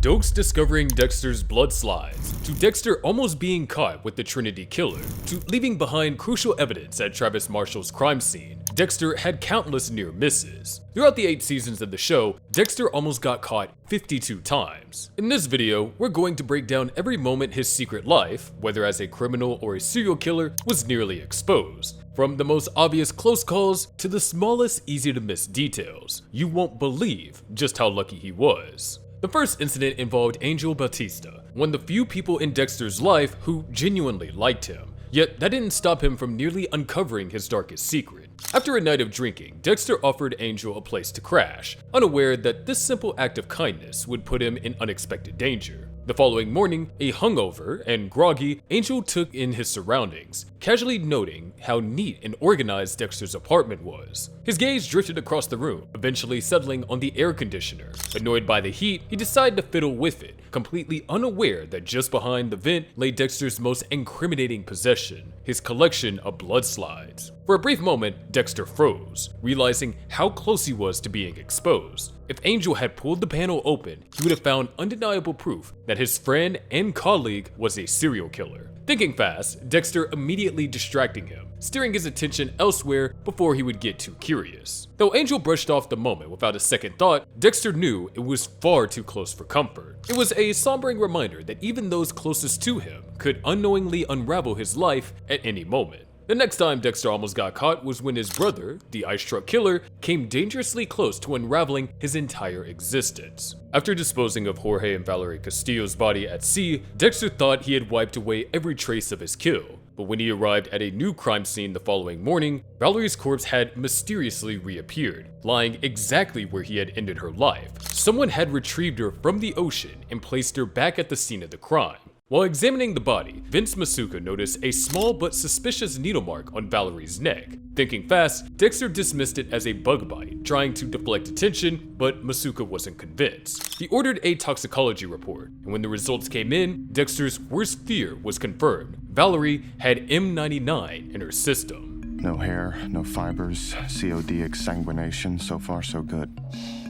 Doakes discovering Dexter's blood slides, to Dexter almost being caught with the Trinity killer, to leaving behind crucial evidence at Travis Marshall's crime scene, Dexter had countless near misses. Throughout the 8 seasons of the show, Dexter almost got caught 52 times. In this video, we're going to break down every moment his secret life, whether as a criminal or a serial killer, was nearly exposed. From the most obvious close calls to the smallest easy to miss details. You won't believe just how lucky he was. The first incident involved Angel Batista, one of the few people in Dexter's life who genuinely liked him. Yet that didn't stop him from nearly uncovering his darkest secret. After a night of drinking, Dexter offered Angel a place to crash, unaware that this simple act of kindness would put him in unexpected danger. The following morning, a hungover and groggy, Angel took in his surroundings, casually noting how neat and organized Dexter's apartment was. His gaze drifted across the room, eventually settling on the air conditioner. Annoyed by the heat, he decided to fiddle with it, completely unaware that just behind the vent lay Dexter's most incriminating possession, his collection of blood slides. For a brief moment, Dexter froze, realizing how close he was to being exposed. If Angel had pulled the panel open, he would have found undeniable proof that his friend and colleague was a serial killer. Thinking fast, Dexter immediately distracting him, steering his attention elsewhere before he would get too curious. Though Angel brushed off the moment without a second thought, Dexter knew it was far too close for comfort. It was a sombering reminder that even those closest to him could unknowingly unravel his life at any moment. The next time Dexter almost got caught was when his brother, the ice truck killer, came dangerously close to unraveling his entire existence. After disposing of Jorge and Valerie Castillo's body at sea, Dexter thought he had wiped away every trace of his kill. But when he arrived at a new crime scene the following morning, Valerie's corpse had mysteriously reappeared, lying exactly where he had ended her life. Someone had retrieved her from the ocean and placed her back at the scene of the crime. While examining the body, Vince Masuka noticed a small but suspicious needle mark on Valerie's neck. Thinking fast, Dexter dismissed it as a bug bite, trying to deflect attention, but Masuka wasn't convinced. He ordered a toxicology report, and when the results came in, Dexter's worst fear was confirmed. Valerie had M99 in her system. No hair, no fibers, COD exsanguination, so far so good.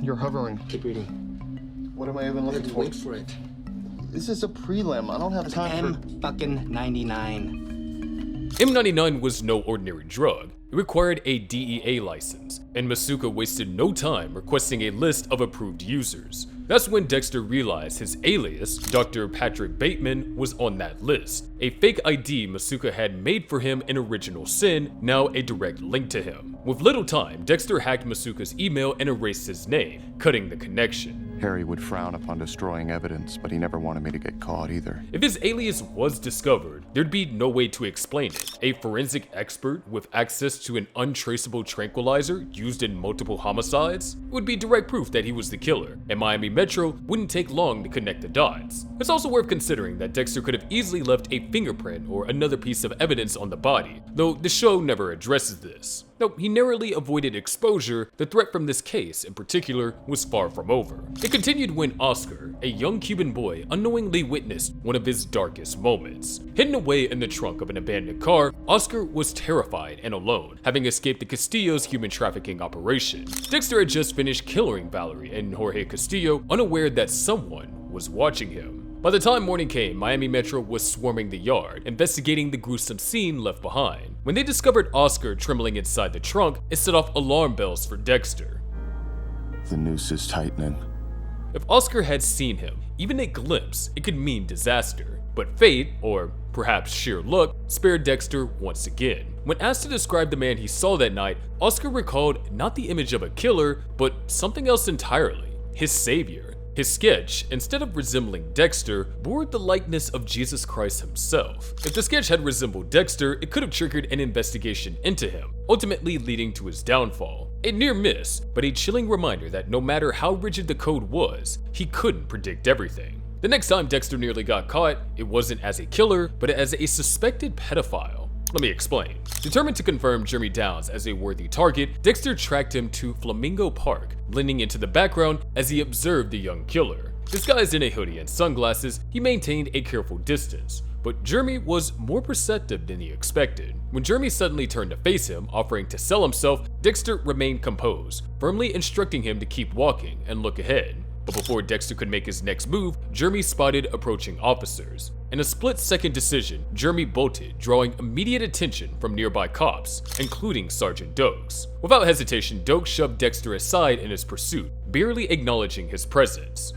You're hovering. Keep reading. What am I even looking for? Wait for it. This is a prelim. I don't have time for... M99. M99 was no ordinary drug. It required a DEA license, and Masuka wasted no time requesting a list of approved users. That's when Dexter realized his alias, Dr. Patrick Bateman, was on that list. A fake ID Masuka had made for him in Original Sin, now a direct link to him. With little time, Dexter hacked Masuka's email and erased his name, cutting the connection. Harry would frown upon destroying evidence, but he never wanted me to get caught either. If his alias was discovered, there'd be no way to explain it. A forensic expert with access to an untraceable tranquilizer used in multiple homicides would be direct proof that he was the killer, and Miami Metro wouldn't take long to connect the dots. It's also worth considering that Dexter could have easily left a fingerprint or another piece of evidence on the body, though the show never addresses this. Though he narrowly avoided exposure, the threat from this case in particular was far from over. It continued when Oscar, a young Cuban boy, unknowingly witnessed one of his darkest moments. Hidden away in the trunk of an abandoned car, Oscar was terrified and alone, having escaped the Castillo's human trafficking operation. Dexter had just finished killing Valerie and Jorge Castillo, unaware that someone was watching him. By the time morning came, Miami Metro was swarming the yard, investigating the gruesome scene left behind. When they discovered Oscar trembling inside the trunk, it set off alarm bells for Dexter. The noose is tightening. If Oscar had seen him, even a glimpse, it could mean disaster. But fate, or perhaps sheer luck, spared Dexter once again. When asked to describe the man he saw that night, Oscar recalled not the image of a killer, but something else entirely, his savior. His sketch, instead of resembling Dexter, bore the likeness of Jesus Christ himself. If the sketch had resembled Dexter, it could have triggered an investigation into him, ultimately leading to his downfall. A near miss, but a chilling reminder that no matter how rigid the code was, he couldn't predict everything. The next time Dexter nearly got caught, it wasn't as a killer, but as a suspected pedophile. Let me explain. Determined to confirm Jeremy Downs as a worthy target, Dexter tracked him to Flamingo Park, blending into the background as he observed the young killer. Disguised in a hoodie and sunglasses, he maintained a careful distance, but Jeremy was more perceptive than he expected. When Jeremy suddenly turned to face him, offering to sell himself, Dexter remained composed, firmly instructing him to keep walking and look ahead. But before Dexter could make his next move, Jeremy spotted approaching officers. In a split-second decision, Jeremy bolted, drawing immediate attention from nearby cops, including Sergeant Doakes. Without hesitation, Doakes shoved Dexter aside in his pursuit, barely acknowledging his presence.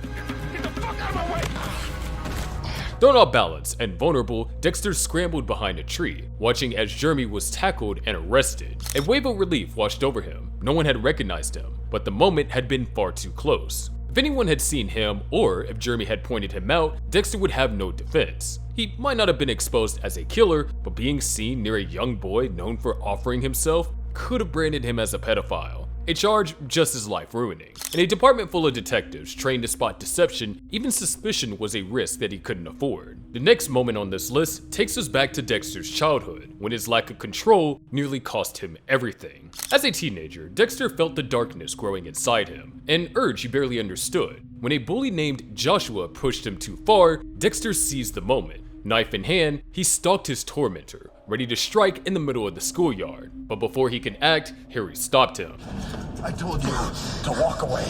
Thrown off balance and vulnerable, Dexter scrambled behind a tree, watching as Jeremy was tackled and arrested. A wave of relief washed over him. No one had recognized him, but the moment had been far too close. If anyone had seen him, or if Jeremy had pointed him out, Dexter would have no defense. He might not have been exposed as a killer, but being seen near a young boy known for offering himself could have branded him as a pedophile. A charge just as life-ruining. In a department full of detectives trained to spot deception, even suspicion was a risk that he couldn't afford. The next moment on this list takes us back to Dexter's childhood, when his lack of control nearly cost him everything. As a teenager, Dexter felt the darkness growing inside him, an urge he barely understood. When a bully named Joshua pushed him too far, Dexter seized the moment. Knife in hand, he stalked his tormentor, ready to strike in the middle of the schoolyard. But before he can act, Harry stopped him. I told you to walk away.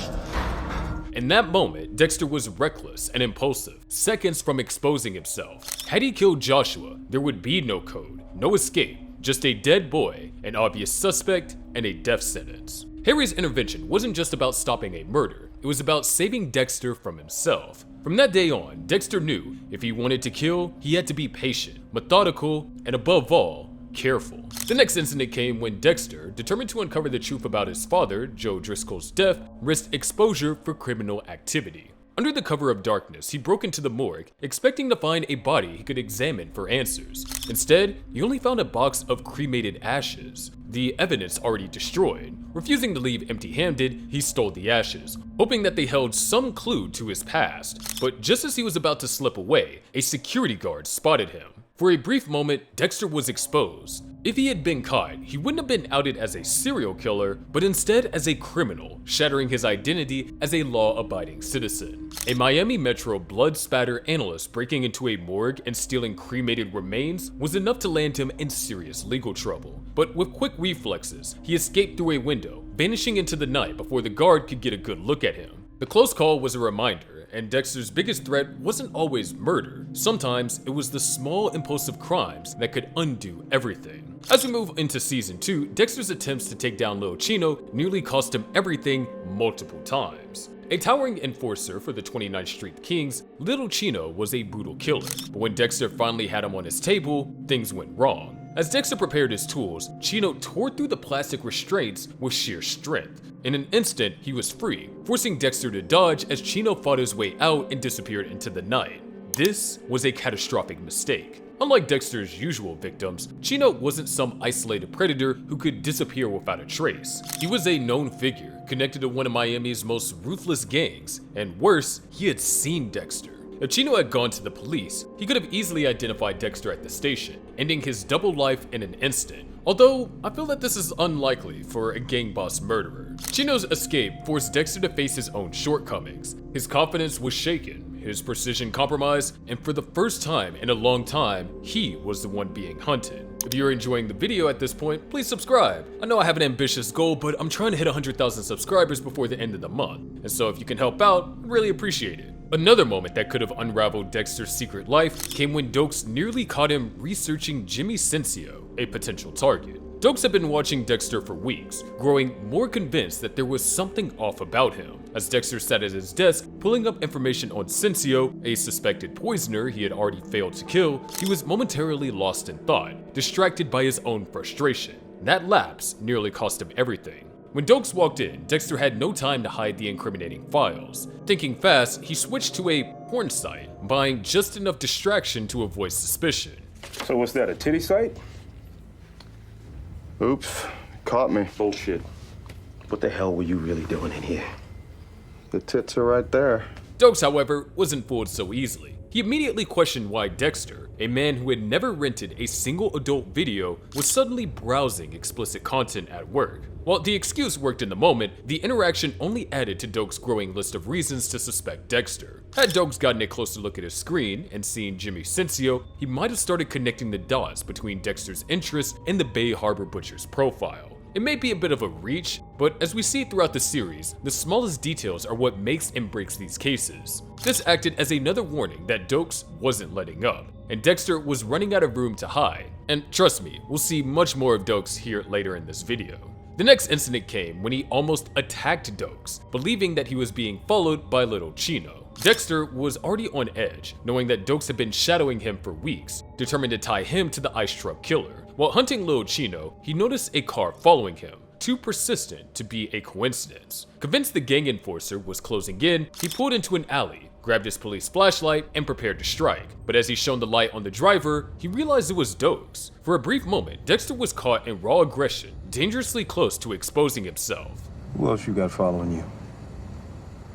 In that moment, Dexter was reckless and impulsive, seconds from exposing himself. Had he killed Joshua, there would be no code, no escape, just a dead boy, an obvious suspect, and a death sentence. Harry's intervention wasn't just about stopping a murder, it was about saving Dexter from himself. From that day on, Dexter knew if he wanted to kill, he had to be patient, methodical, and above all, careful. The next incident came when Dexter, determined to uncover the truth about his father, Joe Driscoll's death, risked exposure for criminal activity. Under the cover of darkness, he broke into the morgue, expecting to find a body he could examine for answers. Instead, he only found a box of cremated ashes, the evidence already destroyed. Refusing to leave empty-handed, he stole the ashes, hoping that they held some clue to his past. But just as he was about to slip away, a security guard spotted him. For a brief moment, Dexter was exposed. If he had been caught, he wouldn't have been outed as a serial killer, but instead as a criminal, shattering his identity as a law-abiding citizen. A Miami Metro blood spatter analyst breaking into a morgue and stealing cremated remains was enough to land him in serious legal trouble. But with quick reflexes, he escaped through a window, vanishing into the night before the guard could get a good look at him. The close call was a reminder, and Dexter's biggest threat wasn't always murder. Sometimes it was the small impulsive crimes that could undo everything. As we move into season 2, Dexter's attempts to take down Little Chino nearly cost him everything multiple times. A towering enforcer for the 29th Street Kings, Little Chino was a brutal killer, but when Dexter finally had him on his table, things went wrong. As Dexter prepared his tools, Chino tore through the plastic restraints with sheer strength. In an instant, he was free, forcing Dexter to dodge as Chino fought his way out and disappeared into the night. This was a catastrophic mistake. Unlike Dexter's usual victims, Chino wasn't some isolated predator who could disappear without a trace. He was a known figure, connected to one of Miami's most ruthless gangs, and worse, he had seen Dexter. If Chino had gone to the police, he could have easily identified Dexter at the station, ending his double life in an instant. Although, I feel that this is unlikely for a gang boss murderer. Chino's escape forced Dexter to face his own shortcomings. His confidence was shaken, his precision compromised, and for the first time in a long time, he was the one being hunted. If you're enjoying the video at this point, please subscribe. I know I have an ambitious goal, but I'm trying to hit 100,000 subscribers before the end of the month, and so if you can help out, I'd really appreciate it. Another moment that could have unraveled Dexter's secret life came when Doakes nearly caught him researching Jimmy Cincio, a potential target. Doakes had been watching Dexter for weeks, growing more convinced that there was something off about him. As Dexter sat at his desk, pulling up information on Cincio, a suspected poisoner he had already failed to kill, he was momentarily lost in thought, distracted by his own frustration. That lapse nearly cost him everything. When Doakes walked in, Dexter had no time to hide the incriminating files. Thinking fast, he switched to a porn site, buying just enough distraction to avoid suspicion. So what's that, a titty site? Oops, caught me. Bullshit. What the hell were you really doing in here? The tits are right there. Doakes, however, wasn't fooled so easily. He immediately questioned why Dexter, a man who had never rented a single adult video, was suddenly browsing explicit content at work. While the excuse worked in the moment, the interaction only added to Doakes' growing list of reasons to suspect Dexter. Had Doakes gotten a closer look at his screen and seen Jimmy Cincio, he might have started connecting the dots between Dexter's interest and the Bay Harbor Butcher's profile. It may be a bit of a reach, but as we see throughout the series, the smallest details are what makes and breaks these cases. This acted as another warning that Doakes wasn't letting up, and Dexter was running out of room to hide. And trust me, we'll see much more of Doakes here later in this video. The next incident came when he almost attacked Doakes, believing that he was being followed by Little Chino. Dexter was already on edge, knowing that Doakes had been shadowing him for weeks, determined to tie him to the ice truck killer. While hunting Little Chino, he noticed a car following him, too persistent to be a coincidence. Convinced the gang enforcer was closing in, he pulled into an alley, grabbed his police flashlight, and prepared to strike. But as he shone the light on the driver, he realized it was Doakes. For a brief moment, Dexter was caught in raw aggression, dangerously close to exposing himself. Who else you got following you?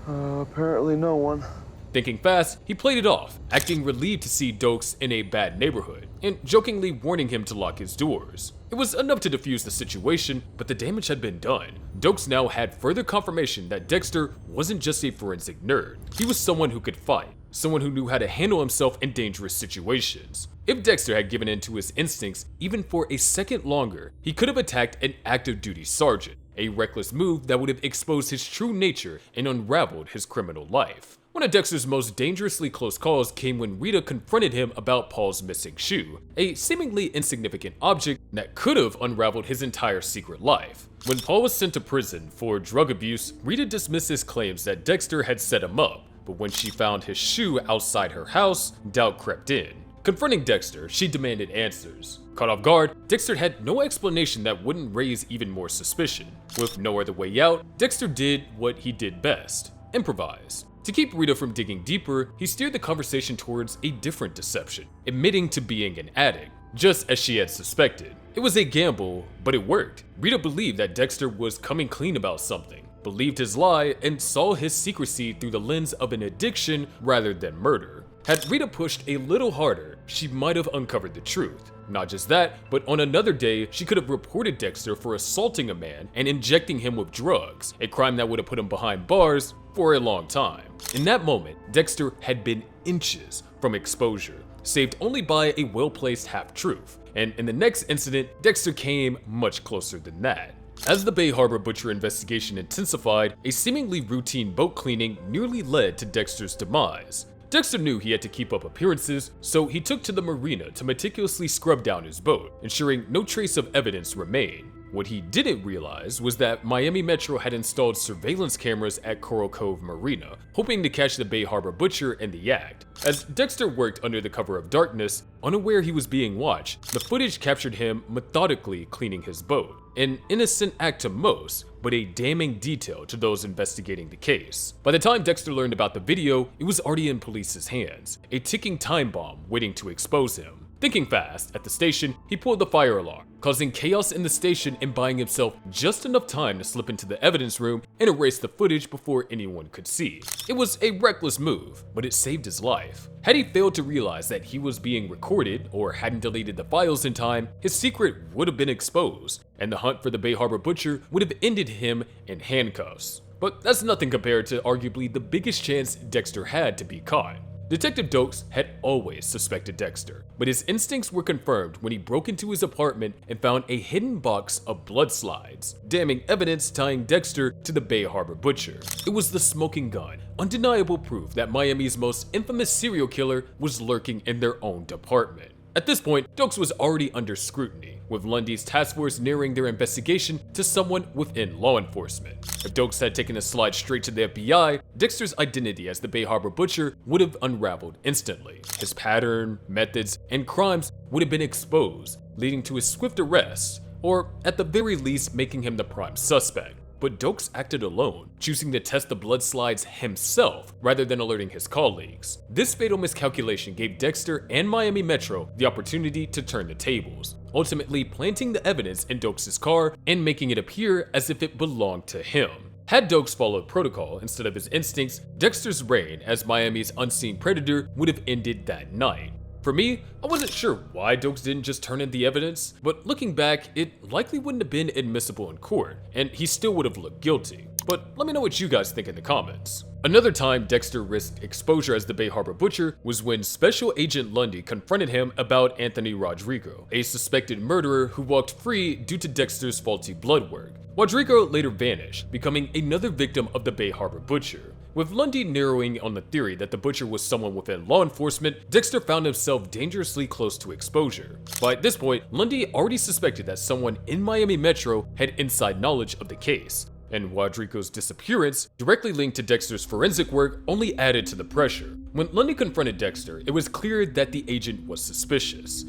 Apparently no one. Thinking fast, he played it off, acting relieved to see Doakes in a bad neighborhood, and jokingly warning him to lock his doors. It was enough to defuse the situation, but the damage had been done. Doakes now had further confirmation that Dexter wasn't just a forensic nerd. He was someone who could fight, someone who knew how to handle himself in dangerous situations. If Dexter had given in to his instincts even for a second longer, he could have attacked an active duty sergeant, a reckless move that would have exposed his true nature and unraveled his criminal life. One of Dexter's most dangerously close calls came when Rita confronted him about Paul's missing shoe, a seemingly insignificant object that could have unraveled his entire secret life. When Paul was sent to prison for drug abuse, Rita dismissed his claims that Dexter had set him up, but when she found his shoe outside her house, doubt crept in. Confronting Dexter, she demanded answers. Caught off guard, Dexter had no explanation that wouldn't raise even more suspicion. With no other way out, Dexter did what he did best: improvise. To keep Rita from digging deeper, he steered the conversation towards a different deception, admitting to being an addict, just as she had suspected. It was a gamble, but it worked. Rita believed that Dexter was coming clean about something, believed his lie, and saw his secrecy through the lens of an addiction rather than murder. Had Rita pushed a little harder, she might have uncovered the truth. Not just that, but on another day, she could have reported Dexter for assaulting a man and injecting him with drugs, a crime that would have put him behind bars for a long time. In that moment, Dexter had been inches from exposure, saved only by a well-placed half-truth. And in the next incident, Dexter came much closer than that. As the Bay Harbor Butcher investigation intensified, a seemingly routine boat cleaning nearly led to Dexter's demise. Dexter knew he had to keep up appearances, so he took to the Marina to meticulously scrub down his boat, ensuring no trace of evidence remained. What he didn't realize was that Miami Metro had installed surveillance cameras at Coral Cove Marina, hoping to catch the Bay Harbor Butcher in the act. As Dexter worked under the cover of darkness, unaware he was being watched, the footage captured him methodically cleaning his boat. An innocent act to most, but a damning detail to those investigating the case. By the time Dexter learned about the video, it was already in police's hands, a ticking time bomb waiting to expose him. Thinking fast, at the station, he pulled the fire alarm, causing chaos in the station and buying himself just enough time to slip into the evidence room and erase the footage before anyone could see. It was a reckless move, but it saved his life. Had he failed to realize that he was being recorded or hadn't deleted the files in time, his secret would have been exposed, and the hunt for the Bay Harbor Butcher would have ended him in handcuffs. But that's nothing compared to arguably the biggest chance Dexter had to be caught. Detective Doakes had always suspected Dexter, but his instincts were confirmed when he broke into his apartment and found a hidden box of blood slides, damning evidence tying Dexter to the Bay Harbor Butcher. It was the smoking gun, undeniable proof that Miami's most infamous serial killer was lurking in their own department. At this point, Doakes was already under scrutiny, with Lundy's task force narrowing their investigation to someone within law enforcement. If Doakes had taken a slide straight to the FBI, Dexter's identity as the Bay Harbor Butcher would have unraveled instantly. His pattern, methods, and crimes would have been exposed, leading to his swift arrest, or at the very least making him the prime suspect. But Doakes acted alone, choosing to test the blood slides himself rather than alerting his colleagues. This fatal miscalculation gave Dexter and Miami Metro the opportunity to turn the tables, ultimately planting the evidence in Doakes' car and making it appear as if it belonged to him. Had Doakes followed protocol instead of his instincts, Dexter's reign as Miami's unseen predator would have ended that night. For me, I wasn't sure why Doakes didn't just turn in the evidence, but looking back, it likely wouldn't have been admissible in court, and he still would have looked guilty. but let me know what you guys think in the comments. Another time Dexter risked exposure as the Bay Harbor Butcher was when Special Agent Lundy confronted him about Anthony Rodrigo, a suspected murderer who walked free due to Dexter's faulty blood work. Rodrigo later vanished, becoming another victim of the Bay Harbor Butcher. With Lundy narrowing on the theory that the Butcher was someone within law enforcement, Dexter found himself dangerously close to exposure. By this point, Lundy already suspected that someone in Miami Metro had inside knowledge of the case, and Rodrigo's disappearance, directly linked to Dexter's forensic work, only added to the pressure. When Lundy confronted Dexter, it was clear that the agent was suspicious.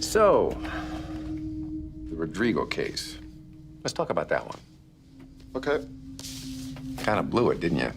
So, the Rodrigo case. Let's talk about that one. Okay. Kind of blew it, didn't you?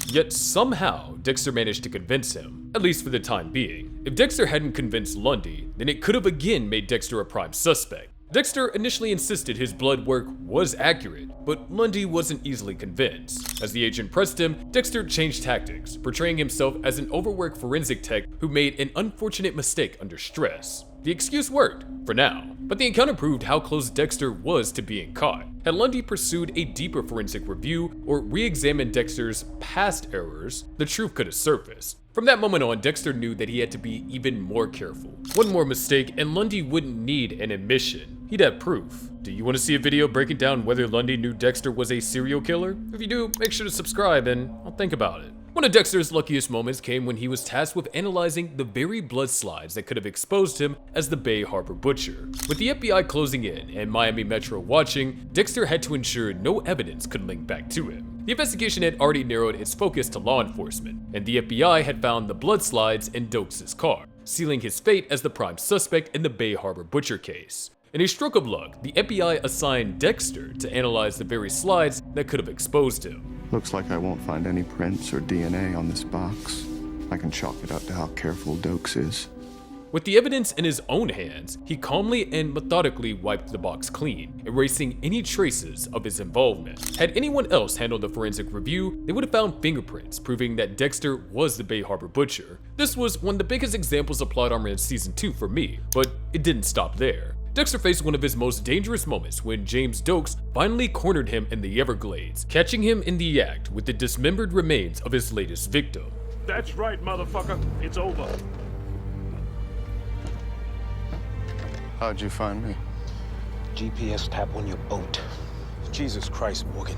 Yet somehow, Dexter managed to convince him, at least for the time being. If Dexter hadn't convinced Lundy, then it could have again made Dexter a prime suspect. Dexter initially insisted his blood work was accurate, but Lundy wasn't easily convinced. As the agent pressed him, Dexter changed tactics, portraying himself as an overworked forensic tech who made an unfortunate mistake under stress. The excuse worked, for now, but the encounter proved how close Dexter was to being caught. Had Lundy pursued a deeper forensic review or re-examined Dexter's past errors, the truth could have surfaced. From that moment on, Dexter knew that he had to be even more careful. One more mistake and Lundy wouldn't need an admission. He'd have proof. Do you want to see a video breaking down whether Lundy knew Dexter was a serial killer? If you do, make sure to subscribe and I'll think about it. One of Dexter's luckiest moments came when he was tasked with analyzing the very blood slides that could have exposed him as the Bay Harbor Butcher. With the FBI closing in and Miami Metro watching, Dexter had to ensure no evidence could link back to him. The investigation had already narrowed its focus to law enforcement, and the FBI had found the blood slides in Doakes' car, sealing his fate as the prime suspect in the Bay Harbor Butcher case. In a stroke of luck, the FBI assigned Dexter to analyze the very slides that could have exposed him. Looks like I won't find any prints or DNA on this box. I can chalk it up to how careful Doakes is. With the evidence in his own hands, he calmly and methodically wiped the box clean, erasing any traces of his involvement. Had anyone else handled the forensic review, they would have found fingerprints proving that Dexter was the Bay Harbor Butcher. This was one of the biggest examples of plot armor in Season 2 for me, but it didn't stop there. Dexter faced one of his most dangerous moments when James Doakes finally cornered him in the Everglades, catching him in the act with the dismembered remains of his latest victim. That's right, motherfucker. It's over. How'd you find me? GPS tap on your boat. Jesus Christ, Morgan.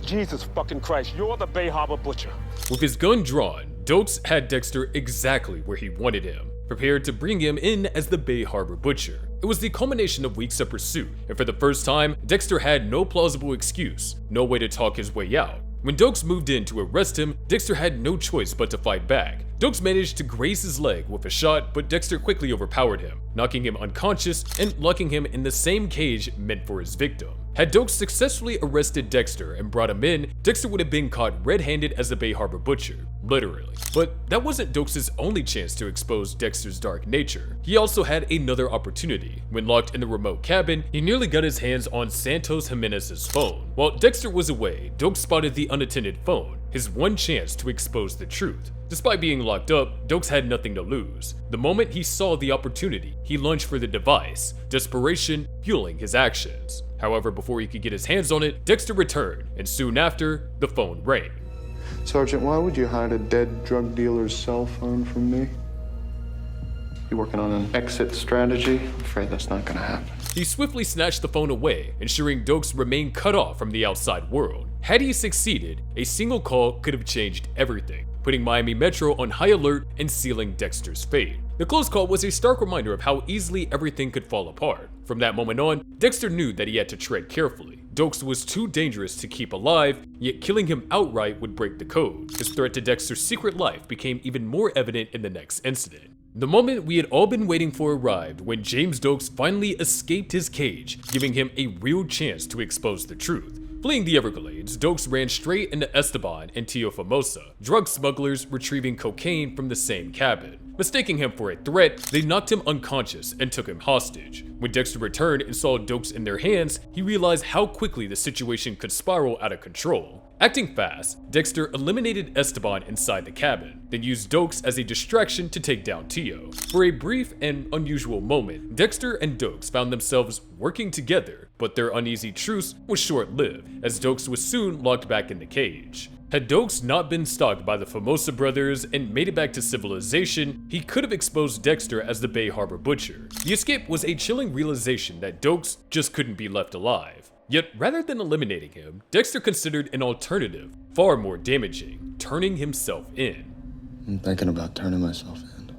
Jesus fucking Christ, you're the Bay Harbor Butcher. With his gun drawn, Doakes had Dexter exactly where he wanted him, prepared to bring him in as the Bay Harbor Butcher. It was the culmination of weeks of pursuit, and for the first time, Dexter had no plausible excuse, no way to talk his way out. When Doakes moved in to arrest him, Dexter had no choice but to fight back. Doakes managed to graze his leg with a shot, but Dexter quickly overpowered him, knocking him unconscious and locking him in the same cage meant for his victim. Had Doakes successfully arrested Dexter and brought him in, Dexter would have been caught red-handed as the Bay Harbor Butcher, literally. But that wasn't Doakes' only chance to expose Dexter's dark nature. He also had another opportunity. When locked in the remote cabin, he nearly got his hands on Santos Jimenez's phone. While Dexter was away, Doakes spotted the unattended phone, his one chance to expose the truth. Despite being locked up, Doakes had nothing to lose. The moment he saw the opportunity, he lunged for the device, desperation fueling his actions. However, before he could get his hands on it, Dexter returned, and soon after, the phone rang. Sergeant, why would you hide a dead drug dealer's cell phone from me? You working on an exit strategy? I'm afraid that's not gonna happen. He swiftly snatched the phone away, ensuring Doakes remained cut off from the outside world. Had he succeeded, a single call could have changed everything, putting Miami Metro on high alert and sealing Dexter's fate. The close call was a stark reminder of how easily everything could fall apart. From that moment on, Dexter knew that he had to tread carefully. Doakes was too dangerous to keep alive, yet killing him outright would break the code. His threat to Dexter's secret life became even more evident in the next incident. The moment we had all been waiting for arrived when James Doakes finally escaped his cage, giving him a real chance to expose the truth. Fleeing the Everglades, Doakes ran straight into Esteban and Tio Famosa, drug smugglers retrieving cocaine from the same cabin. Mistaking him for a threat, they knocked him unconscious and took him hostage. When Dexter returned and saw Doakes in their hands, he realized how quickly the situation could spiral out of control. Acting fast, Dexter eliminated Esteban inside the cabin, then used Doakes as a distraction to take down Tio. For a brief and unusual moment, Dexter and Doakes found themselves working together, but their uneasy truce was short-lived, as Doakes was soon locked back in the cage. Had Doakes not been stalked by the Famosa brothers and made it back to civilization, he could have exposed Dexter as the Bay Harbor Butcher. The escape was a chilling realization that Doakes just couldn't be left alive. Yet, rather than eliminating him, Dexter considered an alternative, far more damaging, turning himself in. I'm thinking about turning myself in.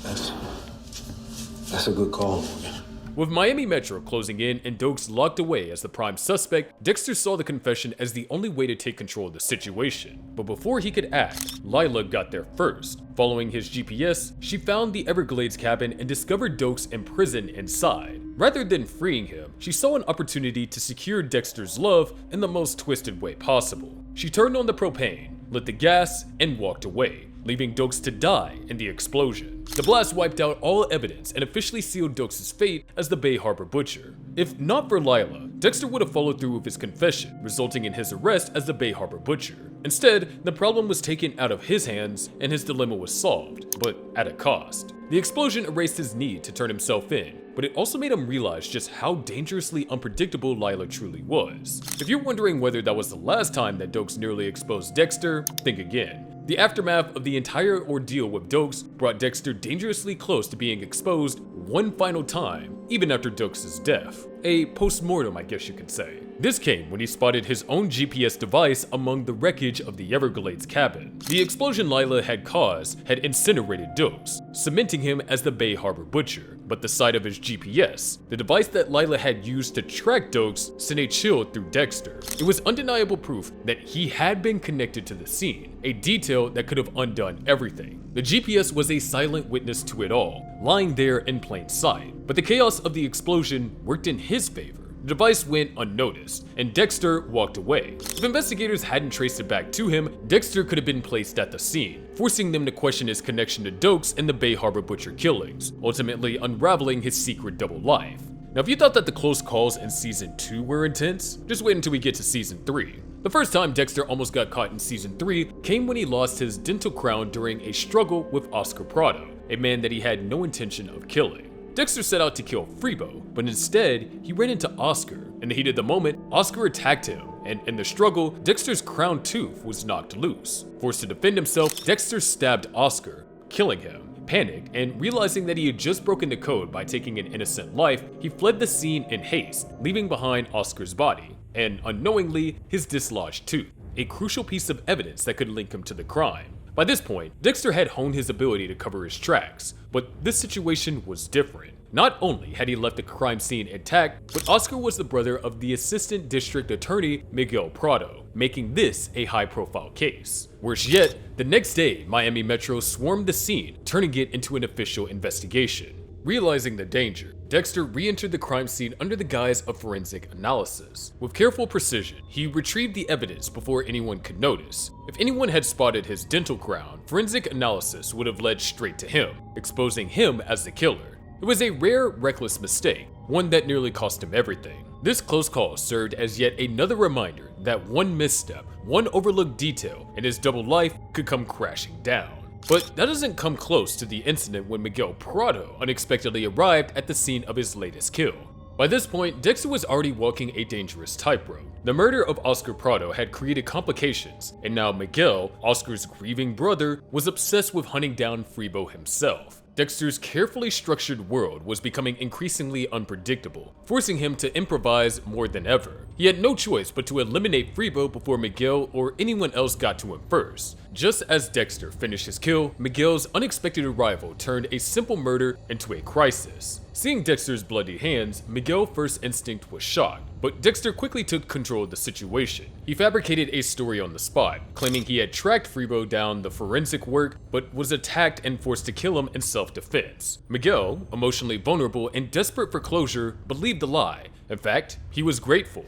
That's a good call, Morgan. With Miami Metro closing in and Doakes locked away as the prime suspect, Dexter saw the confession as the only way to take control of the situation. But before he could act, Lila got there first. Following his GPS, she found the Everglades cabin and discovered Doakes imprisoned inside. Rather than freeing him, she saw an opportunity to secure Dexter's love in the most twisted way possible. She turned on the propane, lit the gas, and walked away, leaving Doakes to die in the explosion. The blast wiped out all evidence and officially sealed Doakes' fate as the Bay Harbor Butcher. If not for Lila, Dexter would have followed through with his confession, resulting in his arrest as the Bay Harbor Butcher. Instead, the problem was taken out of his hands and his dilemma was solved, but at a cost. The explosion erased his need to turn himself in, but it also made him realize just how dangerously unpredictable Lila truly was. If you're wondering whether that was the last time that Doakes nearly exposed Dexter, think again. The aftermath of the entire ordeal with Doakes brought Dexter dangerously close to being exposed one final time, even after Doakes' death. A post-mortem, I guess you could say. This came when he spotted his own GPS device among the wreckage of the Everglades cabin. The explosion Lila had caused had incinerated Doakes, cementing him as the Bay Harbor Butcher. But the sight of his GPS, the device that Lila had used to track Doakes, sent a chill through Dexter. It was undeniable proof that he had been connected to the scene, a detail that could have undone everything. The GPS was a silent witness to it all, lying there in plain sight. But the chaos of the explosion worked in his favor. The device went unnoticed, and Dexter walked away. If investigators hadn't traced it back to him, Dexter could have been placed at the scene, forcing them to question his connection to Doakes and the Bay Harbor Butcher killings, ultimately unraveling his secret double life. Now, if you thought that the close calls in Season 2 were intense, just wait until we get to Season 3. The first time Dexter almost got caught in Season 3 came when he lost his dental crown during a struggle with Oscar Prado, a man that he had no intention of killing. Dexter set out to kill Freebo, but instead, he ran into Oscar. In the heat of the moment, Oscar attacked him, and in the struggle, Dexter's crown tooth was knocked loose. Forced to defend himself, Dexter stabbed Oscar, killing him. Panicked and realizing that he had just broken the code by taking an innocent life, he fled the scene in haste, leaving behind Oscar's body, and unknowingly, his dislodged tooth, a crucial piece of evidence that could link him to the crime. By this point, Dexter had honed his ability to cover his tracks, but this situation was different. Not only had he left the crime scene intact, but Oscar was the brother of the assistant district attorney Miguel Prado, making this a high-profile case. Worse yet, the next day, Miami Metro swarmed the scene, turning it into an official investigation. Realizing the danger, Dexter re-entered the crime scene under the guise of forensic analysis. With careful precision, he retrieved the evidence before anyone could notice. If anyone had spotted his dental crown, forensic analysis would have led straight to him, exposing him as the killer. It was a rare, reckless mistake, one that nearly cost him everything. This close call served as yet another reminder that one misstep, one overlooked detail, and his double life could come crashing down. But that doesn't come close to the incident when Miguel Prado unexpectedly arrived at the scene of his latest kill. By this point, Dexter was already walking a dangerous tightrope. The murder of Oscar Prado had created complications, and now Miguel, Oscar's grieving brother, was obsessed with hunting down Freebo himself. Dexter's carefully structured world was becoming increasingly unpredictable, forcing him to improvise more than ever. He had no choice but to eliminate Freebo before Miguel or anyone else got to him first. Just as Dexter finished his kill, Miguel's unexpected arrival turned a simple murder into a crisis. Seeing Dexter's bloody hands, Miguel's first instinct was shock, but Dexter quickly took control of the situation. He fabricated a story on the spot, claiming he had tracked Freebo down the forensic work, but was attacked and forced to kill him in self-defense. Miguel, emotionally vulnerable and desperate for closure, believed the lie. In fact, he was grateful.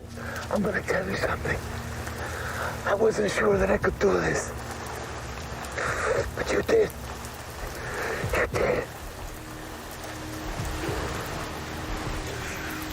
I'm gonna tell you something. I wasn't sure that I could do this. But you did. You did.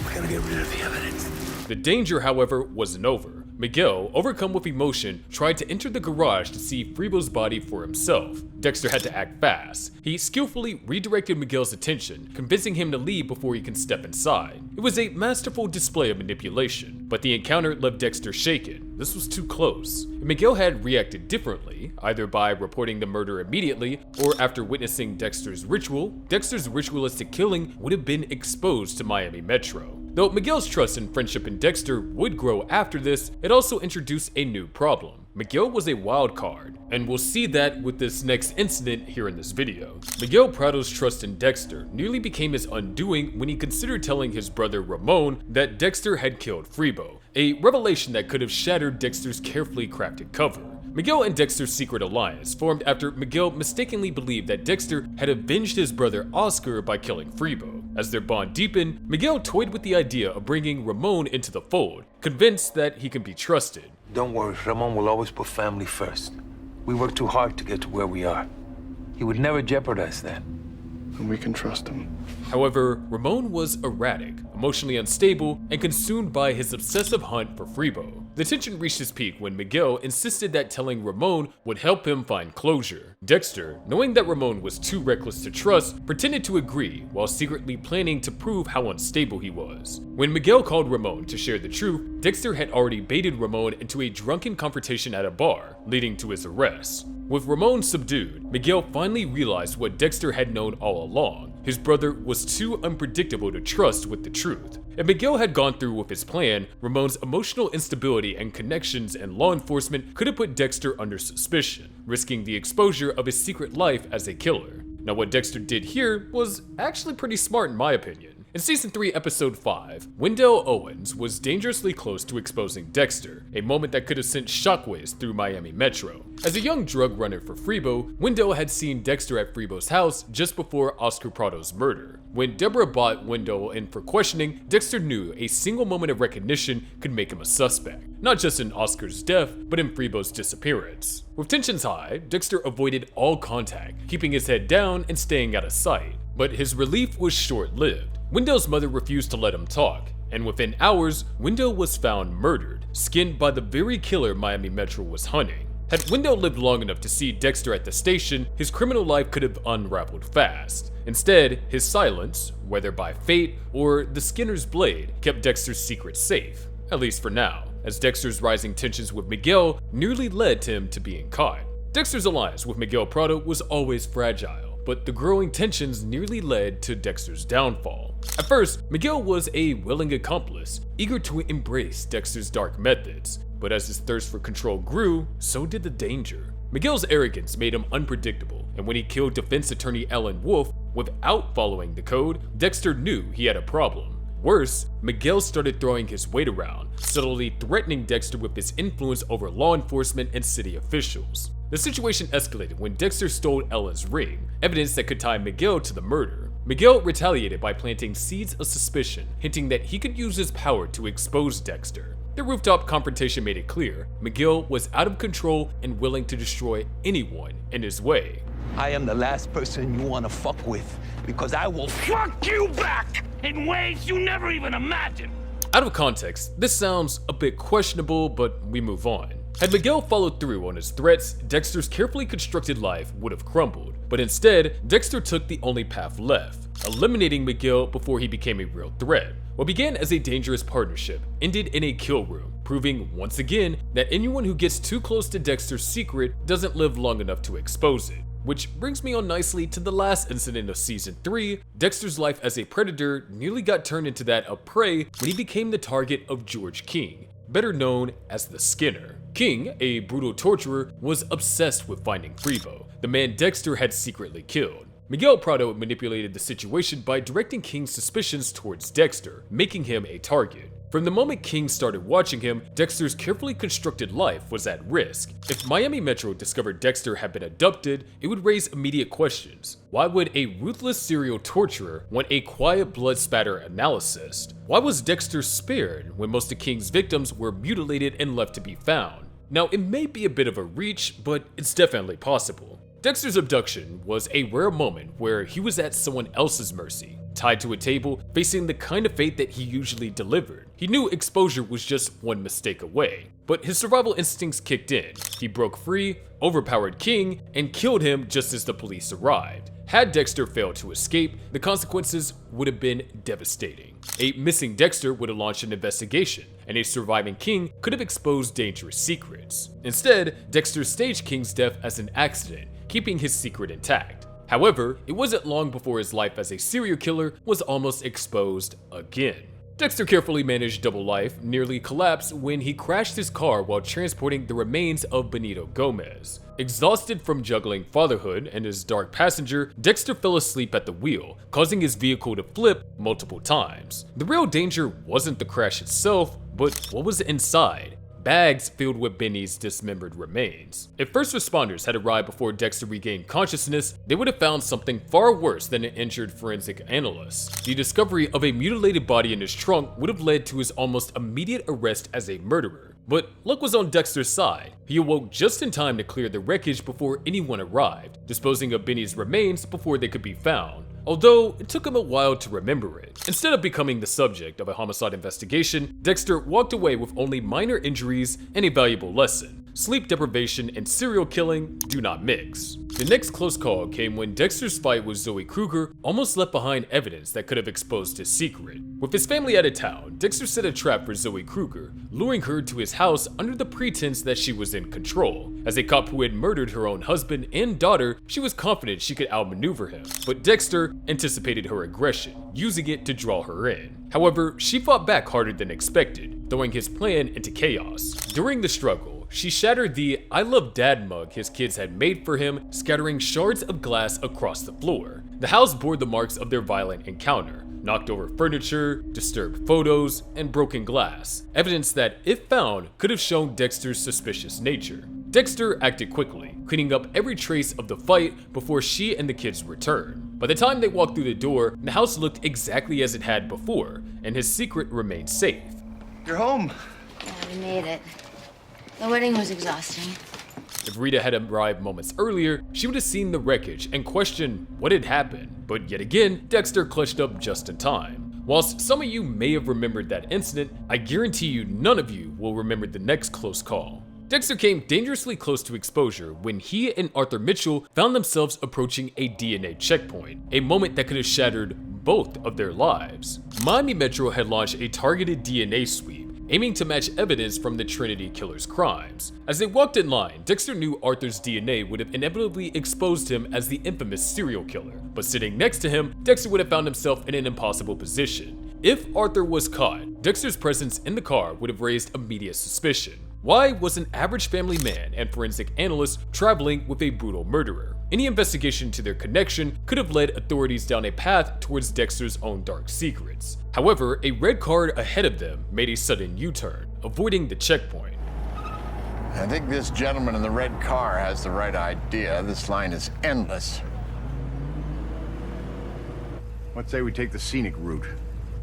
We're gonna get rid of the evidence. The danger, however, wasn't over. Miguel, overcome with emotion, tried to enter the garage to see Freebo's body for himself. Dexter had to act fast. He skillfully redirected Miguel's attention, convincing him to leave before he can step inside. It was a masterful display of manipulation, but the encounter left Dexter shaken. This was too close. If Miguel had reacted differently, either by reporting the murder immediately or after witnessing Dexter's ritualistic killing would have been exposed to Miami Metro. Though Miguel's trust and friendship in Dexter would grow after this, it also introduced a new problem. Miguel was a wild card, and we'll see that with this next incident here in this video. Miguel Prado's trust in Dexter nearly became his undoing when he considered telling his brother Ramon that Dexter had killed Freebo, a revelation that could have shattered Dexter's carefully crafted cover. Miguel and Dexter's secret alliance formed after Miguel mistakenly believed that Dexter had avenged his brother Oscar by killing Freebo. As their bond deepened, Miguel toyed with the idea of bringing Ramon into the fold, convinced that he can be trusted. Don't worry, Ramon will always put family first. We worked too hard to get to where we are. He would never jeopardize that. And we can trust him. However, Ramon was erratic, emotionally unstable, and consumed by his obsessive hunt for Freebo. The tension reached its peak when Miguel insisted that telling Ramon would help him find closure. Dexter, knowing that Ramon was too reckless to trust, pretended to agree while secretly planning to prove how unstable he was. When Miguel called Ramon to share the truth, Dexter had already baited Ramon into a drunken confrontation at a bar, leading to his arrest. With Ramon subdued, Miguel finally realized what Dexter had known all along. His brother was too unpredictable to trust with the truth. If Miguel had gone through with his plan, Ramon's emotional instability and connections in law enforcement could have put Dexter under suspicion, risking the exposure of his secret life as a killer. Now, what Dexter did here was actually pretty smart in my opinion. In Season 3, Episode 5, Wendell Owens was dangerously close to exposing Dexter, a moment that could have sent shockwaves through Miami Metro. As a young drug runner for Freebo, Wendell had seen Dexter at Freebo's house just before Oscar Prado's murder. When Deborah brought Wendell in for questioning, Dexter knew a single moment of recognition could make him a suspect, not just in Oscar's death, but in Freebo's disappearance. With tensions high, Dexter avoided all contact, keeping his head down and staying out of sight. But his relief was short-lived. Wendell's mother refused to let him talk, and within hours, Wendell was found murdered, skinned by the very killer Miami Metro was hunting. Had Wendell lived long enough to see Dexter at the station, his criminal life could have unraveled fast. Instead, his silence, whether by fate or the Skinner's blade, kept Dexter's secret safe, at least for now, as Dexter's rising tensions with Miguel nearly led to him to being caught. Dexter's alliance with Miguel Prado was always fragile, but the growing tensions nearly led to Dexter's downfall. At first, Miguel was a willing accomplice, eager to embrace Dexter's dark methods, but as his thirst for control grew, so did the danger. Miguel's arrogance made him unpredictable, and when he killed defense attorney Ellen Wolf without following the code, Dexter knew he had a problem. Worse, Miguel started throwing his weight around, subtly threatening Dexter with his influence over law enforcement and city officials. The situation escalated when Dexter stole Ellen's ring, evidence that could tie Miguel to the murder. Miguel retaliated by planting seeds of suspicion, hinting that he could use his power to expose Dexter. The rooftop confrontation made it clear Miguel was out of control and willing to destroy anyone in his way. I am the last person you want to fuck with, because I will fuck you back in ways you never even imagined. Out of context, this sounds a bit questionable, but we move on. Had Miguel followed through on his threats, Dexter's carefully constructed life would have crumbled. But instead, Dexter took the only path left, eliminating Miguel before he became a real threat. What began as a dangerous partnership ended in a kill room, proving once again that anyone who gets too close to Dexter's secret doesn't live long enough to expose it. Which brings me on nicely to the last incident of Season 3, Dexter's life as a predator nearly got turned into that of prey when he became the target of George King, better known as the Skinner. King, a brutal torturer, was obsessed with finding Freebo, the man Dexter had secretly killed. Miguel Prado manipulated the situation by directing King's suspicions towards Dexter, making him a target. From the moment King started watching him, Dexter's carefully constructed life was at risk. If Miami Metro discovered Dexter had been abducted, it would raise immediate questions. Why would a ruthless serial torturer want a quiet blood spatter analyst? Why was Dexter spared when most of King's victims were mutilated and left to be found? Now, it may be a bit of a reach, but it's definitely possible. Dexter's abduction was a rare moment where he was at someone else's mercy, tied to a table, facing the kind of fate that he usually delivered. He knew exposure was just one mistake away, but his survival instincts kicked in. He broke free, overpowered King, and killed him just as the police arrived. Had Dexter failed to escape, the consequences would have been devastating. A missing Dexter would have launched an investigation, and a surviving King could have exposed dangerous secrets. Instead, Dexter staged King's death as an accident, keeping his secret intact. However, it wasn't long before his life as a serial killer was almost exposed again. Dexter carefully managed double life, nearly collapsed when he crashed his car while transporting the remains of Benito Gomez. Exhausted from juggling fatherhood and his dark passenger, Dexter fell asleep at the wheel, causing his vehicle to flip multiple times. The real danger wasn't the crash itself, but what was inside. Bags filled with Benny's dismembered remains. If first responders had arrived before Dexter regained consciousness, they would have found something far worse than an injured forensic analyst. The discovery of a mutilated body in his trunk would have led to his almost immediate arrest as a murderer. But luck was on Dexter's side. He awoke just in time to clear the wreckage before anyone arrived, disposing of Benny's remains before they could be found. Although it took him a while to remember it. Instead of becoming the subject of a homicide investigation, Dexter walked away with only minor injuries and a valuable lesson. Sleep deprivation and serial killing do not mix. The next close call came when Dexter's fight with Zoe Krueger almost left behind evidence that could have exposed his secret. With his family out of town, Dexter set a trap for Zoe Krueger, luring her to his house under the pretense that she was in control. As a cop who had murdered her own husband and daughter, she was confident she could outmaneuver him. But Dexter anticipated her aggression, using it to draw her in. However, she fought back harder than expected, throwing his plan into chaos. During the struggle, she shattered the "I love dad" mug his kids had made for him, scattering shards of glass across the floor. The house bore the marks of their violent encounter: knocked over furniture, disturbed photos, and broken glass. Evidence that, if found, could have shown Dexter's suspicious nature. Dexter acted quickly, cleaning up every trace of the fight before she and the kids returned. By the time they walked through the door, the house looked exactly as it had before, and his secret remained safe. You're home. Yeah, we made it. The wedding was exhausting. If Rita had arrived moments earlier, she would have seen the wreckage and questioned what had happened. But yet again, Dexter clutched up just in time. Whilst some of you may have remembered that incident, I guarantee you none of you will remember the next close call. Dexter came dangerously close to exposure when he and Arthur Mitchell found themselves approaching a DNA checkpoint, a moment that could have shattered both of their lives. Miami Metro had launched a targeted DNA sweep, aiming to match evidence from the Trinity killer's crimes. As they walked in line, Dexter knew Arthur's DNA would have inevitably exposed him as the infamous serial killer, but sitting next to him, Dexter would have found himself in an impossible position. If Arthur was caught, Dexter's presence in the car would have raised immediate suspicion. Why was an average family man and forensic analyst traveling with a brutal murderer? Any investigation into their connection could have led authorities down a path towards Dexter's own dark secrets. However, a red card ahead of them made a sudden U-turn, avoiding the checkpoint. I think this gentleman in the red car has the right idea. This line is endless. What say we take the scenic route?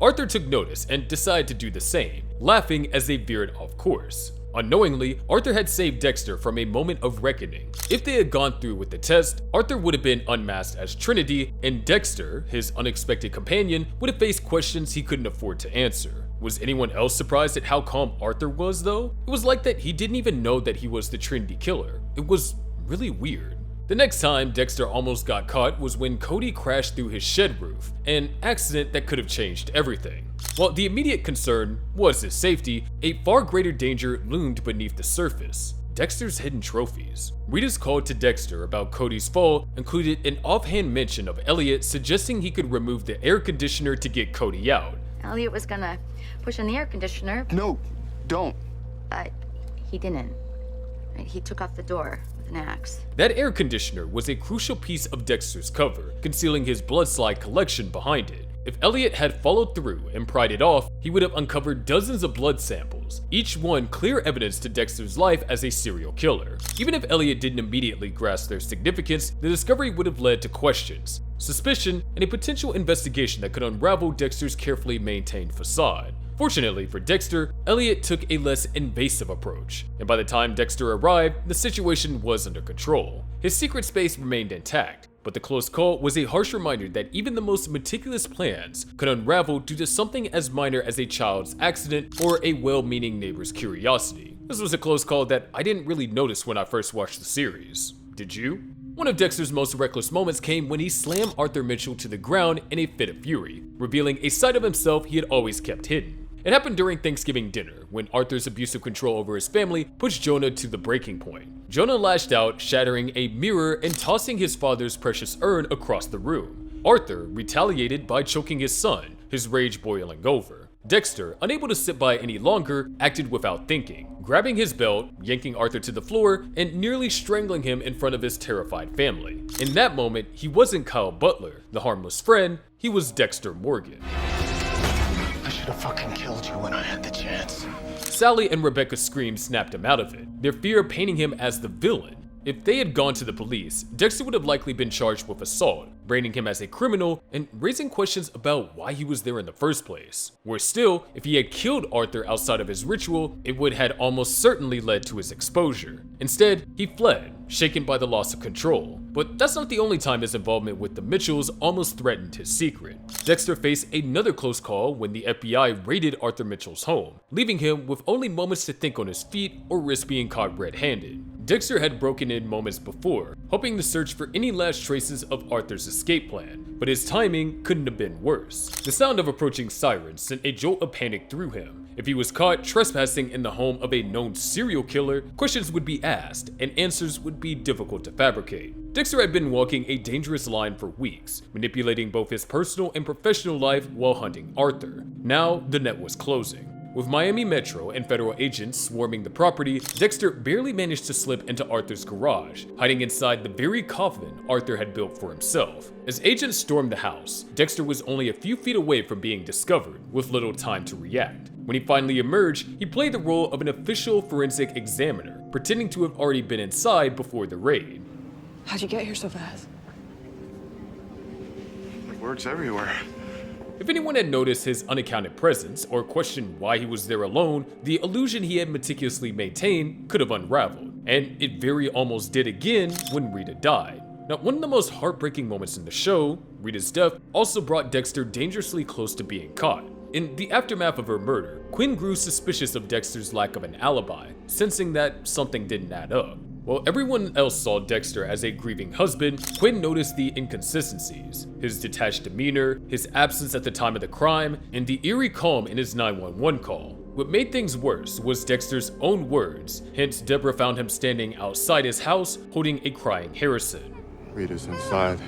Arthur took notice and decided to do the same, laughing as they veered off course. Unknowingly, Arthur had saved Dexter from a moment of reckoning. If they had gone through with the test, Arthur would have been unmasked as Trinity, and Dexter, his unexpected companion, would have faced questions he couldn't afford to answer. Was anyone else surprised at how calm Arthur was, though? It was like that he didn't even know that he was the Trinity killer. It was really weird. The next time Dexter almost got caught was when Cody crashed through his shed roof, an accident that could have changed everything. While the immediate concern was his safety, a far greater danger loomed beneath the surface: Dexter's hidden trophies. Rita's call to Dexter about Cody's fall included an offhand mention of Elliot suggesting he could remove the air conditioner to get Cody out. Elliot was gonna push on the air conditioner. No, don't. But he didn't. He took off the door with an axe. That air conditioner was a crucial piece of Dexter's cover, concealing his blood slide collection behind it. If Elliot had followed through and pried it off, he would have uncovered dozens of blood samples, each one clear evidence to Dexter's life as a serial killer. Even if Elliot didn't immediately grasp their significance, the discovery would have led to questions, suspicion, and a potential investigation that could unravel Dexter's carefully maintained facade. Fortunately for Dexter, Elliot took a less invasive approach, and by the time Dexter arrived, the situation was under control. His secret space remained intact, But the close call was a harsh reminder that even the most meticulous plans could unravel due to something as minor as a child's accident or a well-meaning neighbor's curiosity. This was a close call that I didn't really notice when I first watched the series. Did you? One of Dexter's most reckless moments came when he slammed Arthur Mitchell to the ground in a fit of fury, revealing a side of himself he had always kept hidden. It happened during Thanksgiving dinner, when Arthur's abusive control over his family pushed Jonah to the breaking point. Jonah lashed out, shattering a mirror and tossing his father's precious urn across the room. Arthur retaliated by choking his son, his rage boiling over. Dexter, unable to sit by any longer, acted without thinking, grabbing his belt, yanking Arthur to the floor, and nearly strangling him in front of his terrified family. In that moment, he wasn't Kyle Butler, the harmless friend, he was Dexter Morgan. I should have fucking killed you when I had the chance. Sally and Rebecca's scream snapped him out of it, their fear painting him as the villain. If they had gone to the police, Dexter would have likely been charged with assault, branding him as a criminal and raising questions about why he was there in the first place. Worse still, if he had killed Arthur outside of his ritual, it would have almost certainly led to his exposure. Instead, he fled, shaken by the loss of control. But that's not the only time his involvement with the Mitchells almost threatened his secret. Dexter faced another close call when the FBI raided Arthur Mitchell's home, leaving him with only moments to think on his feet or risk being caught red-handed. Dexter had broken in moments before, hoping to search for any last traces of Arthur's escape plan, but his timing couldn't have been worse. The sound of approaching sirens sent a jolt of panic through him. If he was caught trespassing in the home of a known serial killer, questions would be asked, and answers would be difficult to fabricate. Dexter had been walking a dangerous line for weeks, manipulating both his personal and professional life while hunting Arthur. Now, the net was closing. With Miami Metro and federal agents swarming the property, Dexter barely managed to slip into Arthur's garage, hiding inside the very coffin Arthur had built for himself. As agents stormed the house, Dexter was only a few feet away from being discovered, with little time to react. When he finally emerged, he played the role of an official forensic examiner, pretending to have already been inside before the raid. How'd you get here so fast? Words everywhere. If anyone had noticed his unaccounted presence or questioned why he was there alone, the illusion he had meticulously maintained could have unraveled, and it very almost did again when Rita died. Now, one of the most heartbreaking moments in the show, Rita's death, also brought Dexter dangerously close to being caught. In the aftermath of her murder, Quinn grew suspicious of Dexter's lack of an alibi, sensing that something didn't add up. While everyone else saw Dexter as a grieving husband, Quinn noticed the inconsistencies. His detached demeanor, his absence at the time of the crime, and the eerie calm in his 911 call. What made things worse was Dexter's own words, hence Deborah found him standing outside his house holding a crying Harrison. Rita's inside.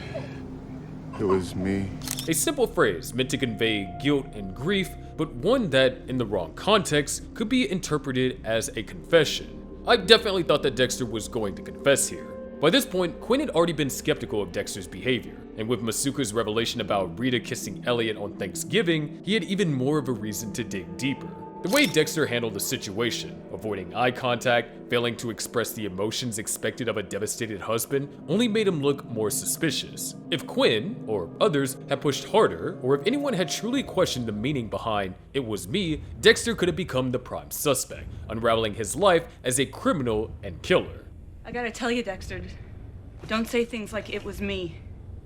It was me. A simple phrase meant to convey guilt and grief, but one that, in the wrong context, could be interpreted as a confession. I definitely thought that Dexter was going to confess here. By this point, Quinn had already been skeptical of Dexter's behavior, and with Masuka's revelation about Rita kissing Elliot on Thanksgiving, he had even more of a reason to dig deeper. The way Dexter handled the situation, avoiding eye contact, failing to express the emotions expected of a devastated husband, only made him look more suspicious. If Quinn, or others, had pushed harder, or if anyone had truly questioned the meaning behind "it was me," Dexter could have become the prime suspect, unraveling his life as a criminal and killer. I gotta tell you, Dexter, don't say things like "it was me."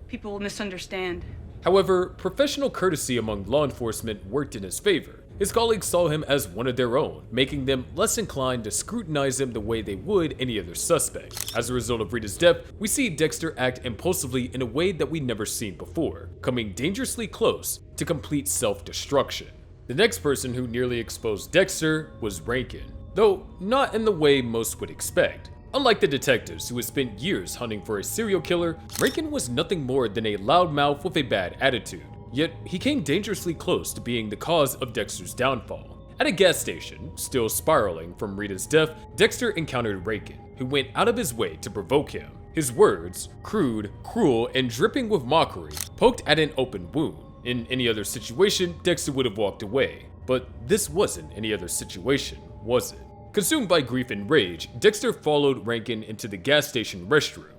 People will misunderstand. However, professional courtesy among law enforcement worked in his favor. His colleagues saw him as one of their own, making them less inclined to scrutinize him the way they would any other suspect. As a result of Rita's death, we see Dexter act impulsively in a way that we'd never seen before, coming dangerously close to complete self-destruction. The next person who nearly exposed Dexter was Rankin, though not in the way most would expect. Unlike the detectives who had spent years hunting for a serial killer, Rankin was nothing more than a loudmouth with a bad attitude. Yet, he came dangerously close to being the cause of Dexter's downfall. At a gas station, still spiraling from Rita's death, Dexter encountered Rankin, who went out of his way to provoke him. His words, crude, cruel, and dripping with mockery, poked at an open wound. In any other situation, Dexter would have walked away. But this wasn't any other situation, was it? Consumed by grief and rage, Dexter followed Rankin into the gas station restroom.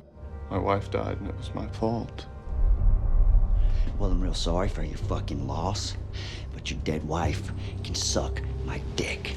My wife died and it was my fault. Well, I'm real sorry for your fucking loss, but your dead wife can suck my dick.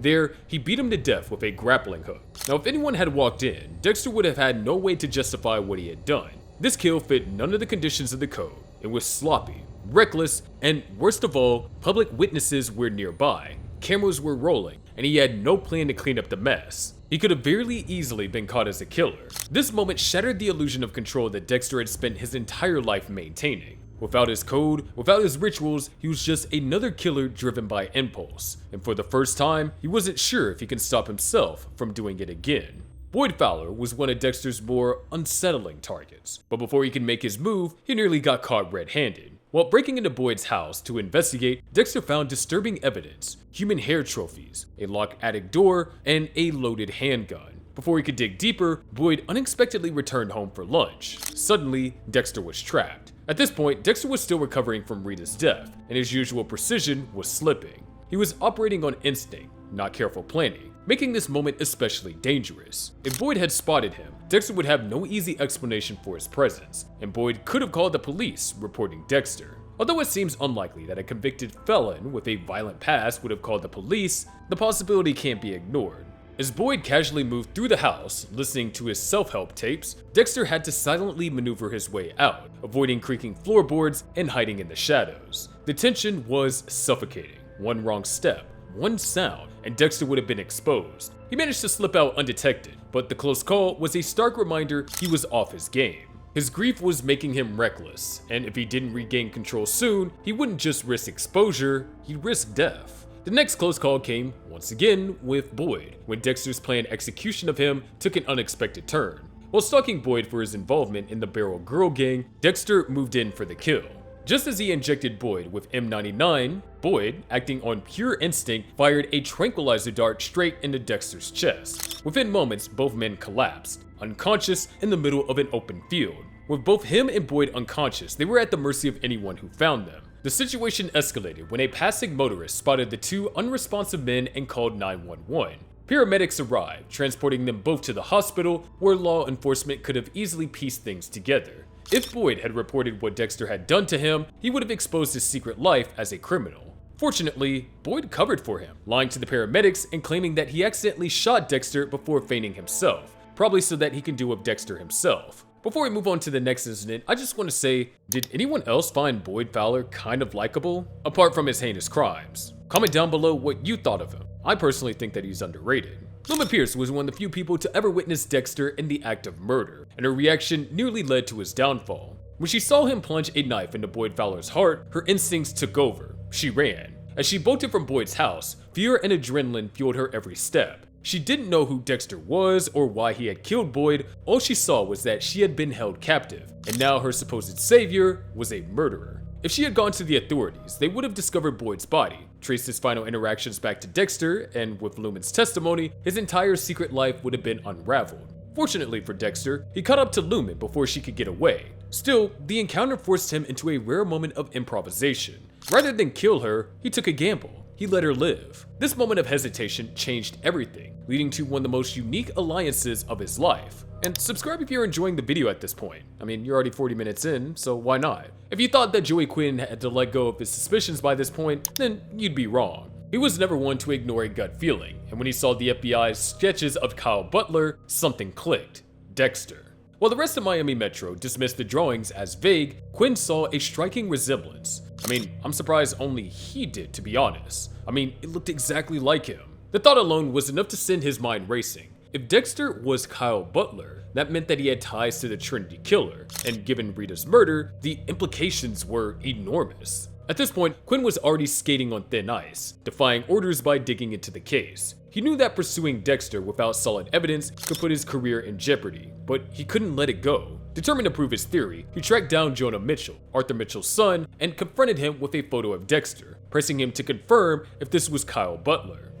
There, he beat him to death with a grappling hook. Now, if anyone had walked in, Dexter would have had no way to justify what he had done. This kill fit none of the conditions of the code. It was sloppy, reckless, and worst of all, public witnesses were nearby. Cameras were rolling, and he had no plan to clean up the mess. He could have very easily been caught as a killer. This moment shattered the illusion of control that Dexter had spent his entire life maintaining. Without his code, without his rituals, he was just another killer driven by impulse. And for the first time, he wasn't sure if he can stop himself from doing it again. Boyd Fowler was one of Dexter's more unsettling targets, but before he could make his move, he nearly got caught red-handed. While breaking into Boyd's house to investigate, Dexter found disturbing evidence: human hair trophies, a locked attic door, and a loaded handgun. Before he could dig deeper, Boyd unexpectedly returned home for lunch. Suddenly, Dexter was trapped. At this point, Dexter was still recovering from Rita's death, and his usual precision was slipping. He was operating on instinct, not careful planning, making this moment especially dangerous. If Boyd had spotted him, Dexter would have no easy explanation for his presence, and Boyd could have called the police, reporting Dexter. Although it seems unlikely that a convicted felon with a violent past would have called the police, the possibility can't be ignored. As Boyd casually moved through the house, listening to his self-help tapes, Dexter had to silently maneuver his way out, avoiding creaking floorboards and hiding in the shadows. The tension was suffocating. One wrong step, one sound, and Dexter would have been exposed. He managed to slip out undetected, but the close call was a stark reminder he was off his game. His grief was making him reckless, and if he didn't regain control soon, he wouldn't just risk exposure, he'd risk death. The next close call came, once again, with Boyd, when Dexter's planned execution of him took an unexpected turn. While stalking Boyd for his involvement in the Barrel Girl gang, Dexter moved in for the kill. Just as he injected Boyd with M99, Boyd, acting on pure instinct, fired a tranquilizer dart straight into Dexter's chest. Within moments, both men collapsed, unconscious in the middle of an open field. With both him and Boyd unconscious, they were at the mercy of anyone who found them. The situation escalated when a passing motorist spotted the two unresponsive men and called 911. Paramedics arrived, transporting them both to the hospital, where law enforcement could have easily pieced things together. If Boyd had reported what Dexter had done to him, he would have exposed his secret life as a criminal. Fortunately, Boyd covered for him, lying to the paramedics and claiming that he accidentally shot Dexter before feigning himself, probably so that he can do with Dexter himself. Before we move on to the next incident, I just want to say, did anyone else find Boyd Fowler kind of likable, apart from his heinous crimes? Comment down below what you thought of him. I personally think that he's underrated. Lumen was one of the few people to ever witness Dexter in the act of murder, and her reaction nearly led to his downfall. When she saw him plunge a knife into Boyd Fowler's heart, her instincts took over. She ran. As she bolted from Boyd's house, fear and adrenaline fueled her every step. She didn't know who Dexter was or why he had killed Boyd. All she saw was that she had been held captive, and now her supposed savior was a murderer. If she had gone to the authorities, they would have discovered Boyd's body, traced his final interactions back to Dexter, and with Lumen's testimony, his entire secret life would have been unraveled. Fortunately for Dexter, he caught up to Lumen before she could get away. Still, the encounter forced him into a rare moment of improvisation. Rather than kill her, he took a gamble. He let her live. This moment of hesitation changed everything, leading to one of the most unique alliances of his life. And subscribe if you're enjoying the video at this point. I mean, you're already 40 minutes in, so why not? If you thought that Joey Quinn had to let go of his suspicions by this point, then you'd be wrong. He was never one to ignore a gut feeling, and when he saw the FBI's sketches of Kyle Butler, something clicked: Dexter. While the rest of Miami Metro dismissed the drawings as vague, Quinn saw a striking resemblance. I mean, I'm surprised only he did, to be honest. I mean, it looked exactly like him. The thought alone was enough to send his mind racing. If Dexter was Kyle Butler, that meant that he had ties to the Trinity Killer, and given Rita's murder, the implications were enormous. At this point, Quinn was already skating on thin ice, defying orders by digging into the case. He knew that pursuing Dexter without solid evidence could put his career in jeopardy, but he couldn't let it go. Determined to prove his theory, he tracked down Jonah Mitchell, Arthur Mitchell's son, and confronted him with a photo of Dexter, pressing him to confirm if this was Kyle Butler.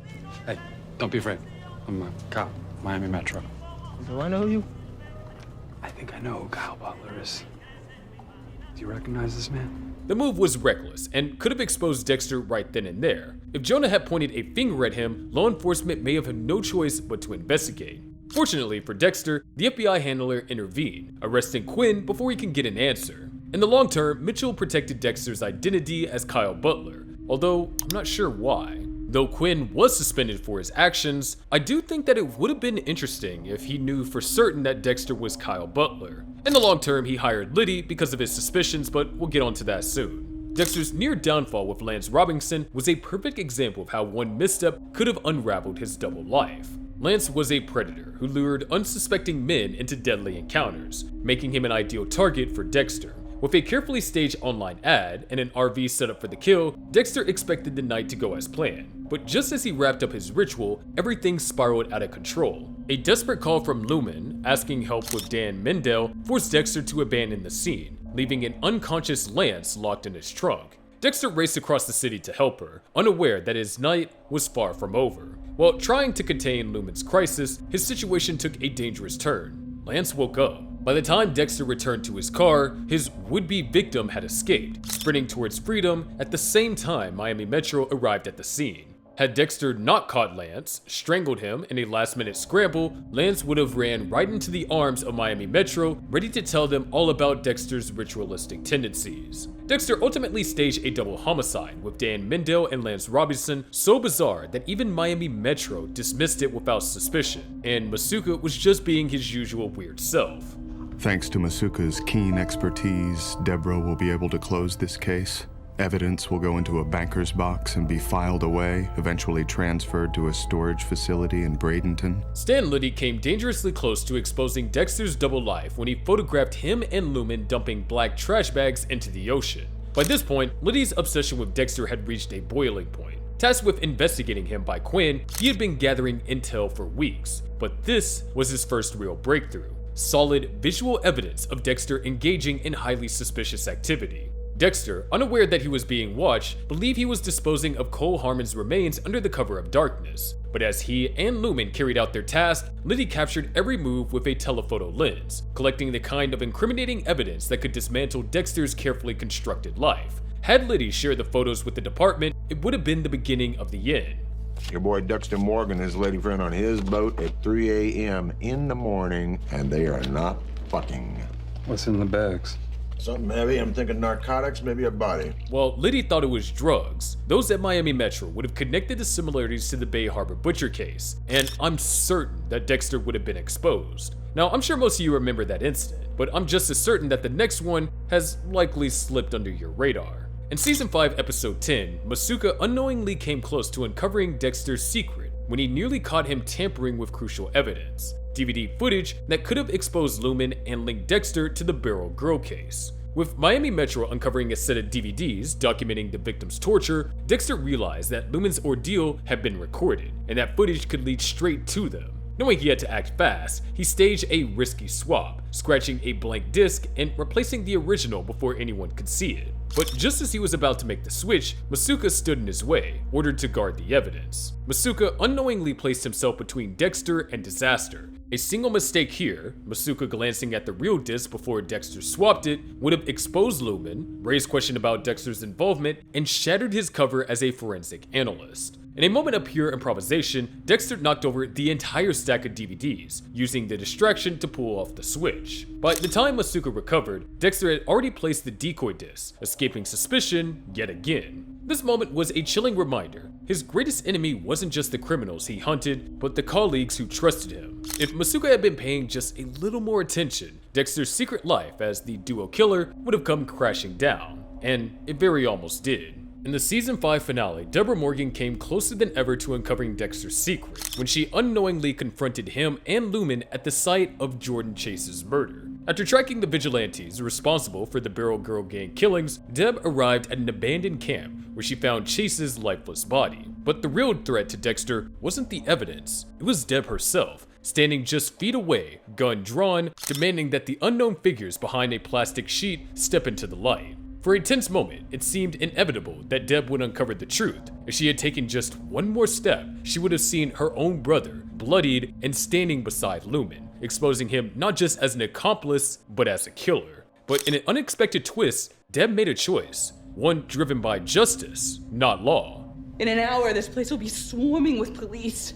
Hey, don't be afraid. I'm a cop, Miami Metro. Do I know you? I think I know who Kyle Butler is. Do you recognize this man? The move was reckless and could have exposed Dexter right then and there. If Jonah had pointed a finger at him, law enforcement may have had no choice but to investigate. Fortunately for Dexter, the FBI handler intervened, arresting Quinn before he can get an answer. In the long term, Mitchell protected Dexter's identity as Kyle Butler, although I'm not sure why. Though Quinn was suspended for his actions, I do think that it would have been interesting if he knew for certain that Dexter was Kyle Butler. In the long term, he hired Liddy because of his suspicions, but we'll get onto that soon. Dexter's near downfall with Lance Robinson was a perfect example of how one misstep could have unraveled his double life. Lance was a predator who lured unsuspecting men into deadly encounters, making him an ideal target for Dexter. With a carefully staged online ad and an RV set up for the kill, Dexter expected the night to go as planned. But just as he wrapped up his ritual, everything spiraled out of control. A desperate call from Lumen, asking help with Dan Mendel, forced Dexter to abandon the scene, leaving an unconscious Lance locked in his trunk. Dexter raced across the city to help her, unaware that his night was far from over. While trying to contain Lumen's crisis, his situation took a dangerous turn. Lance woke up. By the time Dexter returned to his car, his would-be victim had escaped, sprinting towards freedom at the same time Miami Metro arrived at the scene. Had Dexter not caught Lance, strangled him in a last-minute scramble, Lance would have ran right into the arms of Miami Metro, ready to tell them all about Dexter's ritualistic tendencies. Dexter ultimately staged a double homicide with Dan Mendel and Lance Robinson, so bizarre that even Miami Metro dismissed it without suspicion, and Masuka was just being his usual weird self. Thanks to Masuka's keen expertise, Deborah will be able to close this case. Evidence will go into a banker's box and be filed away, eventually transferred to a storage facility in Bradenton. Stan Liddy came dangerously close to exposing Dexter's double life when he photographed him and Lumen dumping black trash bags into the ocean. By this point, Liddy's obsession with Dexter had reached a boiling point. Tasked with investigating him by Quinn, he had been gathering intel for weeks, but this was his first real breakthrough. Solid visual evidence of Dexter engaging in highly suspicious activity. Dexter, unaware that he was being watched, believed he was disposing of Cole Harmon's remains under the cover of darkness. But as he and Lumen carried out their task, Liddy captured every move with a telephoto lens, collecting the kind of incriminating evidence that could dismantle Dexter's carefully constructed life. Had Liddy shared the photos with the department, it would have been the beginning of the end. Your boy Dexter Morgan is lady friend on his boat at 3 a.m. in the morning, and they are not fucking. What's in the bags? Something heavy. I'm thinking narcotics, maybe a body. While Liddy thought it was drugs, those at Miami Metro would have connected the similarities to the Bay Harbor butcher case, and I'm certain that Dexter would have been exposed. Now, I'm sure most of you remember that incident, but I'm just as certain that the next one has likely slipped under your radar. In Season 5, Episode 10, Masuka unknowingly came close to uncovering Dexter's secret when he nearly caught him tampering with crucial evidence. DVD footage that could have exposed Lumen and linked Dexter to the Barrel Girl case. With Miami Metro uncovering a set of DVDs documenting the victim's torture, Dexter realized that Lumen's ordeal had been recorded, and that footage could lead straight to them. Knowing he had to act fast, he staged a risky swap, scratching a blank disc and replacing the original before anyone could see it. But just as he was about to make the switch, Masuka stood in his way, ordered to guard the evidence. Masuka unknowingly placed himself between Dexter and disaster. A single mistake here, Masuka glancing at the real disc before Dexter swapped it, would have exposed Lumen, raised question about Dexter's involvement, and shattered his cover as a forensic analyst. In a moment of pure improvisation, Dexter knocked over the entire stack of DVDs, using the distraction to pull off the switch. By the time Masuka recovered, Dexter had already placed the decoy disc, escaping suspicion yet again. This moment was a chilling reminder. His greatest enemy wasn't just the criminals he hunted, but the colleagues who trusted him. If Masuka had been paying just a little more attention, Dexter's secret life as the duo killer would have come crashing down, and it very almost did. In the Season 5 finale, Deborah Morgan came closer than ever to uncovering Dexter's secret when she unknowingly confronted him and Lumen at the site of Jordan Chase's murder. After tracking the vigilantes responsible for the Barrel Girl gang killings, Deb arrived at an abandoned camp where she found Chase's lifeless body. But the real threat to Dexter wasn't the evidence, it was Deb herself, standing just feet away, gun drawn, demanding that the unknown figures behind a plastic sheet step into the light. For a tense moment, it seemed inevitable that Deb would uncover the truth. If she had taken just one more step, she would have seen her own brother, bloodied and standing beside Lumen, exposing him not just as an accomplice, but as a killer. But in an unexpected twist, Deb made a choice, one driven by justice, not law. In an hour, this place will be swarming with police.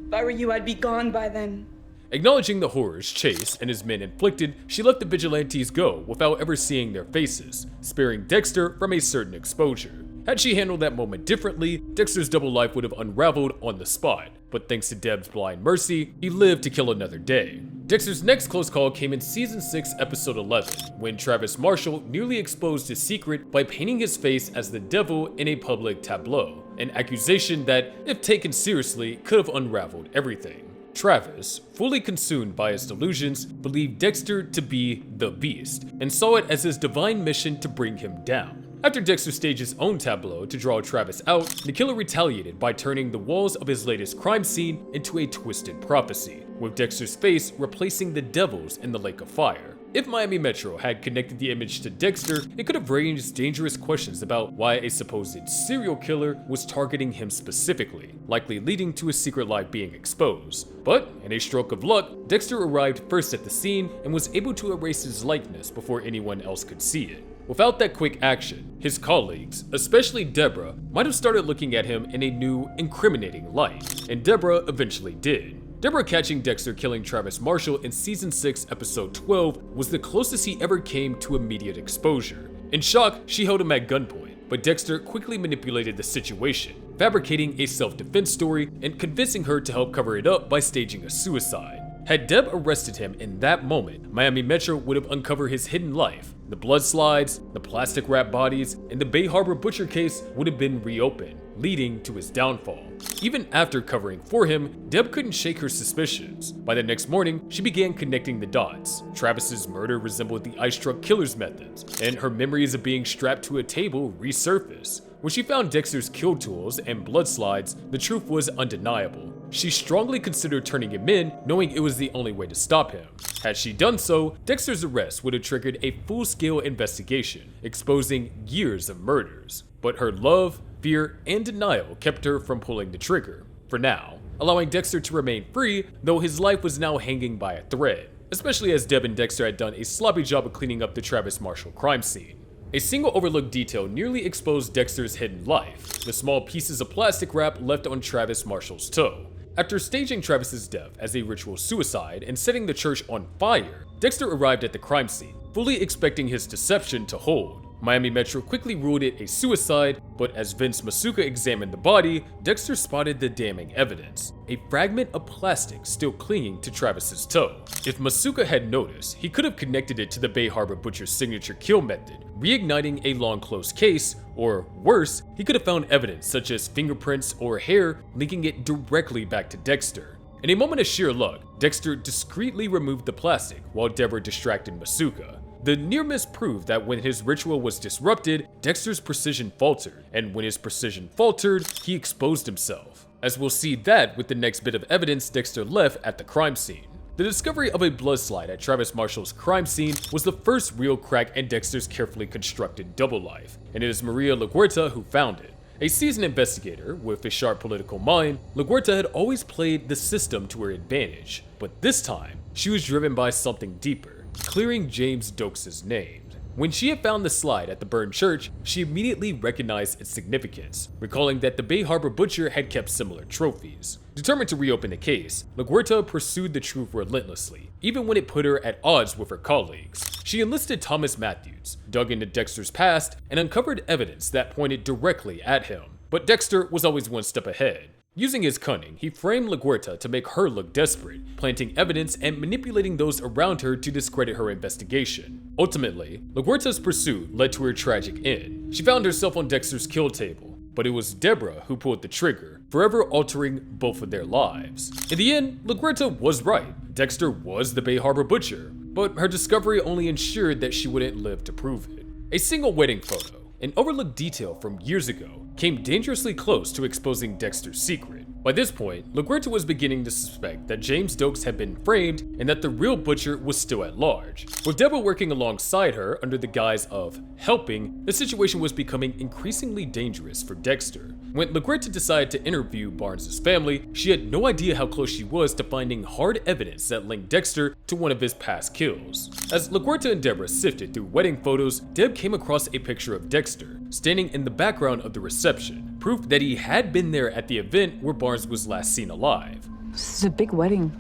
If I were you, I'd be gone by then. Acknowledging the horrors Chase and his men inflicted, she let the vigilantes go without ever seeing their faces, sparing Dexter from a certain exposure. Had she handled that moment differently, Dexter's double life would have unraveled on the spot, but thanks to Deb's blind mercy, he lived to kill another day. Dexter's next close call came in Season 6, Episode 11, when Travis Marshall nearly exposed his secret by painting his face as the devil in a public tableau, an accusation that, if taken seriously, could have unraveled everything. Travis, fully consumed by his delusions, believed Dexter to be the Beast, and saw it as his divine mission to bring him down. After Dexter staged his own tableau to draw Travis out, the killer retaliated by turning the walls of his latest crime scene into a twisted prophecy, with Dexter's face replacing the devil's in the lake of fire. If Miami Metro had connected the image to Dexter, it could have raised dangerous questions about why a supposed serial killer was targeting him specifically, likely leading to his secret life being exposed. But, in a stroke of luck, Dexter arrived first at the scene and was able to erase his likeness before anyone else could see it. Without that quick action, his colleagues, especially Deborah, might have started looking at him in a new, incriminating light, and Deborah eventually did. Deborah catching Dexter killing Travis Marshall in Season 6, Episode 12 was the closest he ever came to immediate exposure. In shock, she held him at gunpoint, but Dexter quickly manipulated the situation, fabricating a self-defense story and convincing her to help cover it up by staging a suicide. Had Deb arrested him in that moment, Miami Metro would have uncovered his hidden life. The blood slides, the plastic wrap bodies, and the Bay Harbor butcher case would have been reopened, leading to his downfall. Even after covering for him, Deb couldn't shake her suspicions. By the next morning, she began connecting the dots. Travis's murder resembled the ice truck killer's methods, and her memories of being strapped to a table resurfaced. When she found Dexter's kill tools and blood slides, the truth was undeniable. She strongly considered turning him in, knowing it was the only way to stop him. Had she done so, Dexter's arrest would have triggered a full-scale investigation, exposing years of murders. But her love, fear, and denial kept her from pulling the trigger, for now, allowing Dexter to remain free, though his life was now hanging by a thread, especially as Deb and Dexter had done a sloppy job of cleaning up the Travis Marshall crime scene. A single overlooked detail nearly exposed Dexter's hidden life, the small pieces of plastic wrap left on Travis Marshall's toe. After staging Travis's death as a ritual suicide and setting the church on fire, Dexter arrived at the crime scene, fully expecting his deception to hold. Miami Metro quickly ruled it a suicide, but as Vince Masuka examined the body, Dexter spotted the damning evidence, a fragment of plastic still clinging to Travis's toe. If Masuka had noticed, he could have connected it to the Bay Harbor butcher's signature kill method, reigniting a long-closed case, or worse, he could have found evidence such as fingerprints or hair linking it directly back to Dexter. In a moment of sheer luck, Dexter discreetly removed the plastic while Deborah distracted Masuka. The near miss proved that when his ritual was disrupted, Dexter's precision faltered, and when his precision faltered, he exposed himself. As we'll see that with the next bit of evidence Dexter left at the crime scene. The discovery of a blood slide at Travis Marshall's crime scene was the first real crack in Dexter's carefully constructed double life, and it is Maria LaGuerta who found it. A seasoned investigator with a sharp political mind, LaGuerta had always played the system to her advantage, but this time, she was driven by something deeper, clearing James Doakes' name. When she had found the slide at the burned church, she immediately recognized its significance, recalling that the Bay Harbor butcher had kept similar trophies. Determined to reopen the case, LaGuerta pursued the truth relentlessly, even when it put her at odds with her colleagues. She enlisted Thomas Matthews, dug into Dexter's past, and uncovered evidence that pointed directly at him. But Dexter was always one step ahead. Using his cunning, he framed LaGuerta to make her look desperate, planting evidence and manipulating those around her to discredit her investigation. Ultimately, LaGuerta's pursuit led to her tragic end. She found herself on Dexter's kill table, but it was Deborah who pulled the trigger, forever altering both of their lives. In the end, LaGuerta was right. Dexter was the Bay Harbor butcher, but her discovery only ensured that she wouldn't live to prove it. A single wedding photo, an overlooked detail from years ago, came dangerously close to exposing Dexter's secret. By this point, LaGuerta was beginning to suspect that James Doakes had been framed and that the real butcher was still at large. With Deborah working alongside her under the guise of helping, the situation was becoming increasingly dangerous for Dexter. When LaGuerta decided to interview Barnes' family, she had no idea how close she was to finding hard evidence that linked Dexter to one of his past kills. As LaGuerta and Deborah sifted through wedding photos, Deb came across a picture of Dexter, standing in the background of the reception, proof that he had been there at the event where Barnes was last seen alive. This is a big wedding.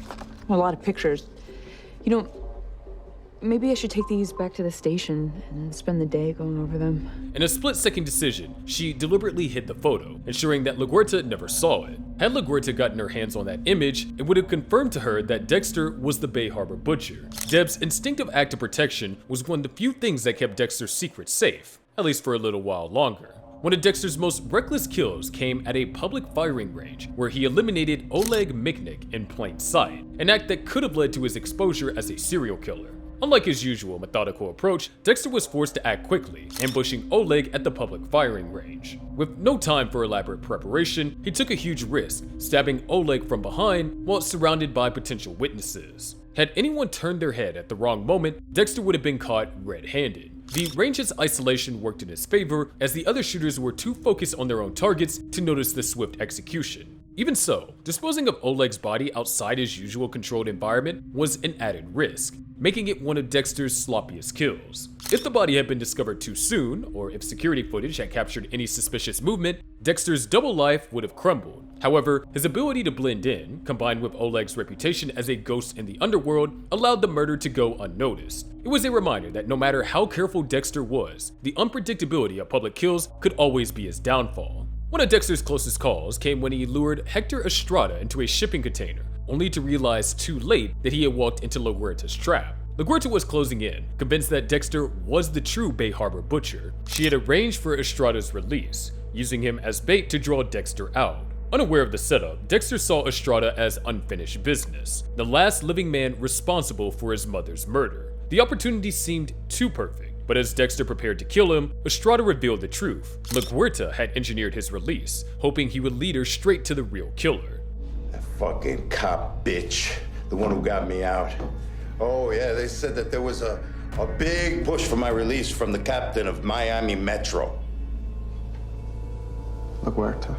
A lot of pictures. You know, Maybe I should take these back to the station and spend the day going over them. In a split-second decision, she deliberately hid the photo, ensuring that LaGuerta never saw it. Had LaGuerta gotten her hands on that image, it would have confirmed to her that Dexter was the Bay Harbor butcher. Deb's instinctive act of protection was one of the few things that kept Dexter's secret safe, at least for a little while longer. One of Dexter's most reckless kills came at a public firing range where he eliminated Oleg Miknik in plain sight, an act that could have led to his exposure as a serial killer. Unlike his usual methodical approach, Dexter was forced to act quickly, ambushing Oleg at the public firing range. With no time for elaborate preparation, he took a huge risk, stabbing Oleg from behind while surrounded by potential witnesses. Had anyone turned their head at the wrong moment, Dexter would have been caught red-handed. The range's isolation worked in his favor, as the other shooters were too focused on their own targets to notice the swift execution. Even so, disposing of Oleg's body outside his usual controlled environment was an added risk, making it one of Dexter's sloppiest kills. If the body had been discovered too soon, or if security footage had captured any suspicious movement, Dexter's double life would have crumbled. However, his ability to blend in, combined with Oleg's reputation as a ghost in the underworld, allowed the murder to go unnoticed. It was a reminder that no matter how careful Dexter was, the unpredictability of public kills could always be his downfall. One of Dexter's closest calls came when he lured Hector Estrada into a shipping container, only to realize too late that he had walked into LaGuerta's trap. LaGuerta was closing in, convinced that Dexter was the true Bay Harbor butcher. She had arranged for Estrada's release, using him as bait to draw Dexter out. Unaware of the setup, Dexter saw Estrada as unfinished business, the last living man responsible for his mother's murder. The opportunity seemed too perfect, but as Dexter prepared to kill him, Estrada revealed the truth. LaGuerta had engineered his release, hoping he would lead her straight to the real killer. That fucking cop bitch, the one who got me out. Oh yeah, they said that there was a big push for my release from the captain of Miami Metro. LaGuerta.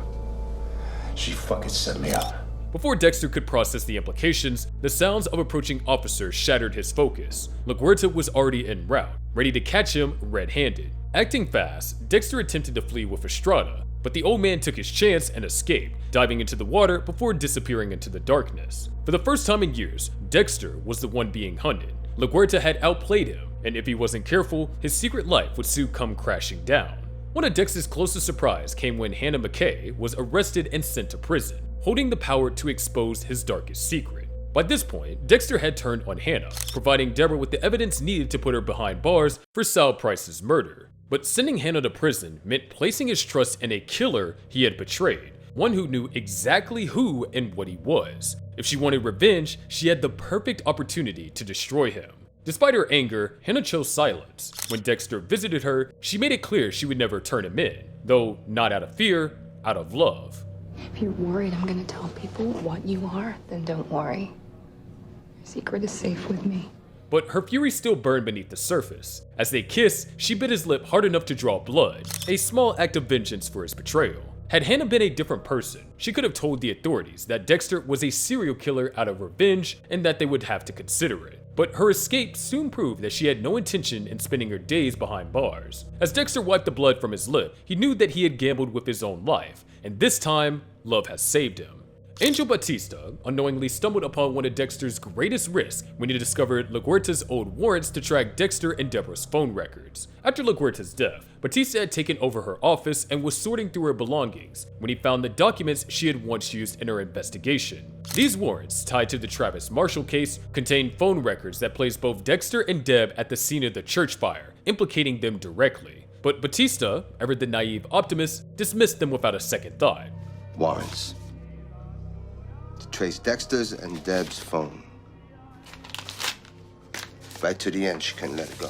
She fucking set me up. Before Dexter could process the implications, the sounds of approaching officers shattered his focus. LaGuerta was already en route, ready to catch him red-handed. Acting fast, Dexter attempted to flee with Estrada, but the old man took his chance and escaped, diving into the water before disappearing into the darkness. For the first time in years, Dexter was the one being hunted. LaGuerta had outplayed him, and if he wasn't careful, his secret life would soon come crashing down. One of Dexter's closest surprise came when Hannah McKay was arrested and sent to prison, holding the power to expose his darkest secret. By this point, Dexter had turned on Hannah, providing Deborah with the evidence needed to put her behind bars for Sal Price's murder. But sending Hannah to prison meant placing his trust in a killer he had betrayed, one who knew exactly who and what he was. If she wanted revenge, she had the perfect opportunity to destroy him. Despite her anger, Hannah chose silence. When Dexter visited her, she made it clear she would never turn him in, though not out of fear, out of love. If you're worried I'm gonna tell people what you are, then don't worry. Your secret is safe with me. But her fury still burned beneath the surface. As they kissed, she bit his lip hard enough to draw blood, a small act of vengeance for his betrayal. Had Hannah been a different person, she could have told the authorities that Dexter was a serial killer out of revenge and that they would have to consider it. But her escape soon proved that she had no intention in spending her days behind bars. As Dexter wiped the blood from his lip, he knew that he had gambled with his own life, and this time, love has saved him. Angel Batista unknowingly stumbled upon one of Dexter's greatest risks when he discovered LaGuerta's old warrants to track Dexter and Deborah's phone records. After LaGuerta's death, Batista had taken over her office and was sorting through her belongings when he found the documents she had once used in her investigation. These warrants, tied to the Travis Marshall case, contained phone records that placed both Dexter and Deb at the scene of the church fire, implicating them directly. But Batista, ever the naive optimist, dismissed them without a second thought. Warrants. To trace Dexter's and Deb's phone. Right to the end, she couldn't let it go.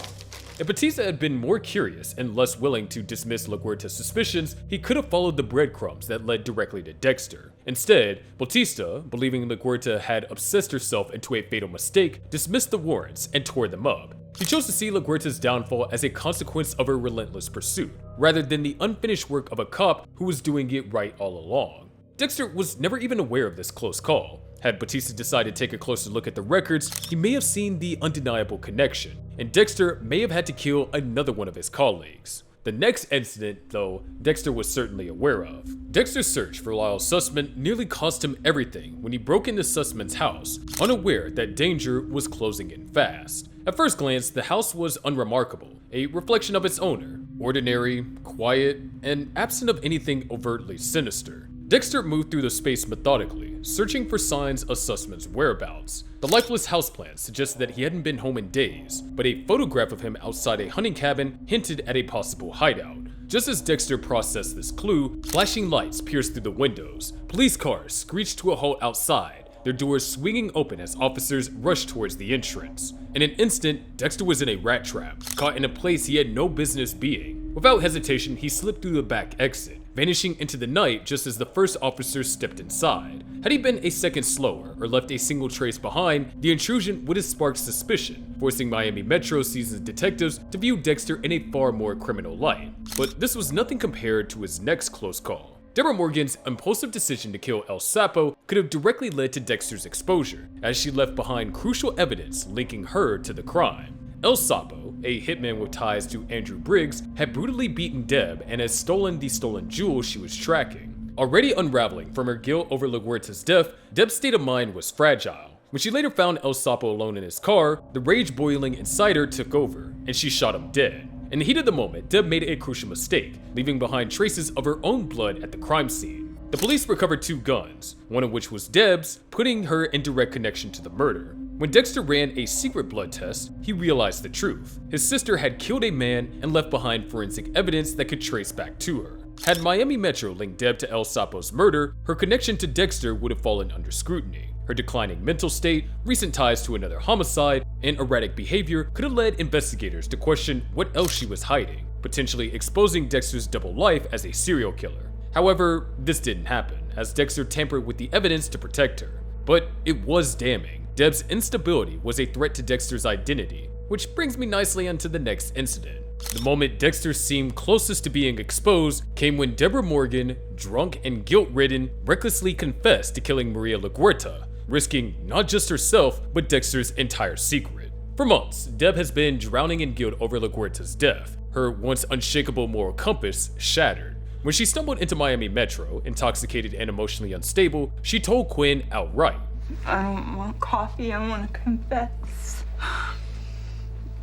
If Batista had been more curious and less willing to dismiss LaGuerta's suspicions, he could have followed the breadcrumbs that led directly to Dexter. Instead, Batista, believing LaGuerta had obsessed herself into a fatal mistake, dismissed the warrants and tore them up. He chose to see LaGuerta's downfall as a consequence of her relentless pursuit, rather than the unfinished work of a cop who was doing it right all along. Dexter was never even aware of this close call. Had Batista decided to take a closer look at the records, he may have seen the undeniable connection, and Dexter may have had to kill another one of his colleagues. The next incident, though, Dexter was certainly aware of. Dexter's search for Lyle's Sussman nearly cost him everything when he broke into Sussman's house, unaware that danger was closing in fast. At first glance, the house was unremarkable, a reflection of its owner, ordinary, quiet, and absent of anything overtly sinister. Dexter moved through the space methodically, searching for signs of Sussman's whereabouts. The lifeless houseplant suggested that he hadn't been home in days, but a photograph of him outside a hunting cabin hinted at a possible hideout. Just as Dexter processed this clue, flashing lights pierced through the windows. Police cars screeched to a halt outside, their doors swinging open as officers rushed towards the entrance. In an instant, Dexter was in a rat trap, caught in a place he had no business being. Without hesitation, he slipped through the back exit, vanishing into the night just as the first officer stepped inside. Had he been a second slower or left a single trace behind, the intrusion would have sparked suspicion, forcing Miami Metro seasoned detectives to view Dexter in a far more criminal light. But this was nothing compared to his next close call. Dexter Morgan's impulsive decision to kill El Sapo could have directly led to Dexter's exposure, as she left behind crucial evidence linking her to the crime. El Sapo, a hitman with ties to Andrew Briggs, had brutally beaten Deb and had stolen the stolen jewels she was tracking. Already unraveling from her guilt over LaGuerta's death, Deb's state of mind was fragile. When she later found El Sapo alone in his car, the rage boiling inside her took over, and she shot him dead. In the heat of the moment, Deb made a crucial mistake, leaving behind traces of her own blood at the crime scene. The police recovered 2 guns, one of which was Deb's, putting her in direct connection to the murder. When Dexter ran a secret blood test, he realized the truth. His sister had killed a man and left behind forensic evidence that could trace back to her. Had Miami Metro linked Deb to El Sapo's murder, her connection to Dexter would have fallen under scrutiny. Her declining mental state, recent ties to another homicide, and erratic behavior could have led investigators to question what else she was hiding, potentially exposing Dexter's double life as a serial killer. However, this didn't happen, as Dexter tampered with the evidence to protect her. But it was damning. Deb's instability was a threat to Dexter's identity, which brings me nicely onto the next incident. The moment Dexter seemed closest to being exposed came when Dexter Morgan, drunk and guilt-ridden, recklessly confessed to killing Maria LaGuerta, risking not just herself, but Dexter's entire secret. For months, Deb has been drowning in guilt over LaGuerta's death, her once unshakable moral compass shattered. When she stumbled into Miami Metro, intoxicated and emotionally unstable, she told Quinn outright, I don't want coffee, I want to confess.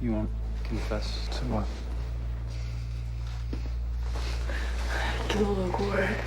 You want to confess to what? Kill LaGuerta.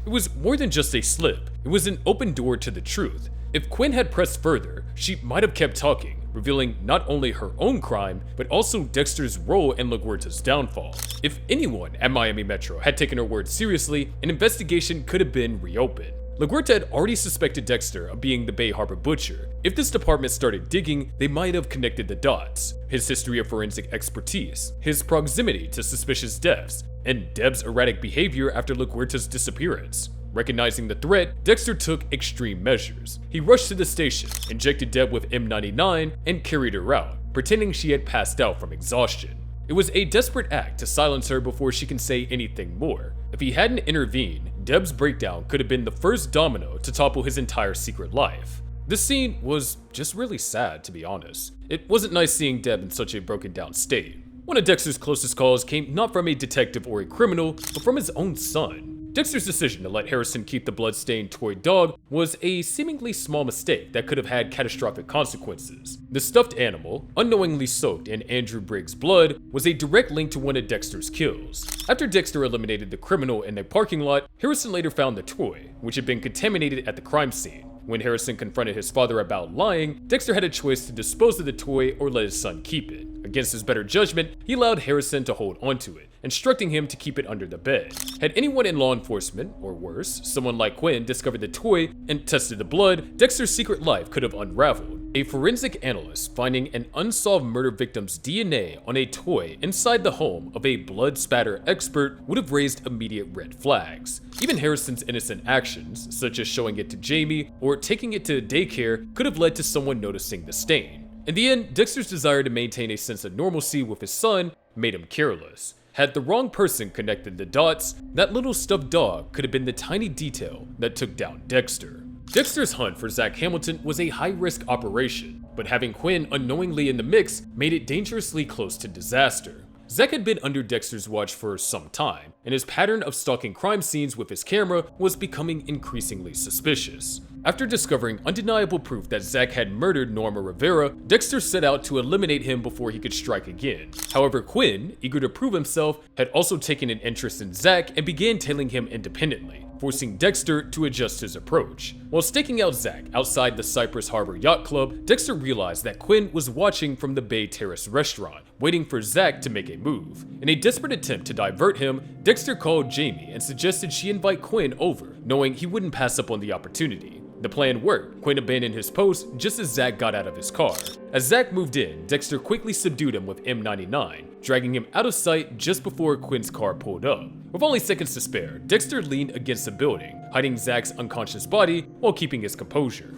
It was more than just a slip, it was an open door to the truth. If Quinn had pressed further, she might have kept talking, revealing not only her own crime, but also Dexter's role in LaGuerta's downfall. If anyone at Miami Metro had taken her word seriously, an investigation could have been reopened. LaGuerta had already suspected Dexter of being the Bay Harbor butcher. If this department started digging, they might have connected the dots. His history of forensic expertise, his proximity to suspicious deaths, and Deb's erratic behavior after LaGuerta's disappearance. Recognizing the threat, Dexter took extreme measures. He rushed to the station, injected Deb with M99, and carried her out, pretending she had passed out from exhaustion. It was a desperate act to silence her before she can say anything more. If he hadn't intervened, Deb's breakdown could have been the first domino to topple his entire secret life. This scene was just really sad, to be honest. It wasn't nice seeing Deb in such a broken down state. One of Dexter's closest calls came not from a detective or a criminal, but from his own son. Dexter's decision to let Harrison keep the blood-stained toy dog was a seemingly small mistake that could have had catastrophic consequences. The stuffed animal, unknowingly soaked in Andrew Briggs' blood, was a direct link to one of Dexter's kills. After Dexter eliminated the criminal in a parking lot, Harrison later found the toy, which had been contaminated at the crime scene. When Harrison confronted his father about lying, Dexter had a choice to dispose of the toy or let his son keep it. Against his better judgment, he allowed Harrison to hold onto it, instructing him to keep it under the bed. Had anyone in law enforcement, or worse, someone like Quinn, discovered the toy and tested the blood, Dexter's secret life could have unraveled. A forensic analyst finding an unsolved murder victim's DNA on a toy inside the home of a blood spatter expert would have raised immediate red flags. Even Harrison's innocent actions, such as showing it to Jamie or taking it to daycare, could have led to someone noticing the stain. In the end, Dexter's desire to maintain a sense of normalcy with his son made him careless. Had the wrong person connected the dots, that little stuffed dog could have been the tiny detail that took down Dexter. Dexter's hunt for Zack Hamilton was a high-risk operation, but having Quinn unknowingly in the mix made it dangerously close to disaster. Zack had been under Dexter's watch for some time, and his pattern of stalking crime scenes with his camera was becoming increasingly suspicious. After discovering undeniable proof that Zack had murdered Norma Rivera, Dexter set out to eliminate him before he could strike again. However, Quinn, eager to prove himself, had also taken an interest in Zack and began tailing him independently, forcing Dexter to adjust his approach. While staking out Zack outside the Cypress Harbor Yacht Club, Dexter realized that Quinn was watching from the Bay Terrace restaurant, waiting for Zack to make a move. In a desperate attempt to divert him, Dexter called Jamie and suggested she invite Quinn over, knowing he wouldn't pass up on the opportunity. The plan worked. Quinn abandoned his post just as Zack got out of his car. As Zack moved in, Dexter quickly subdued him with M99, dragging him out of sight just before Quinn's car pulled up. With only seconds to spare, Dexter leaned against a building, hiding Zack's unconscious body while keeping his composure.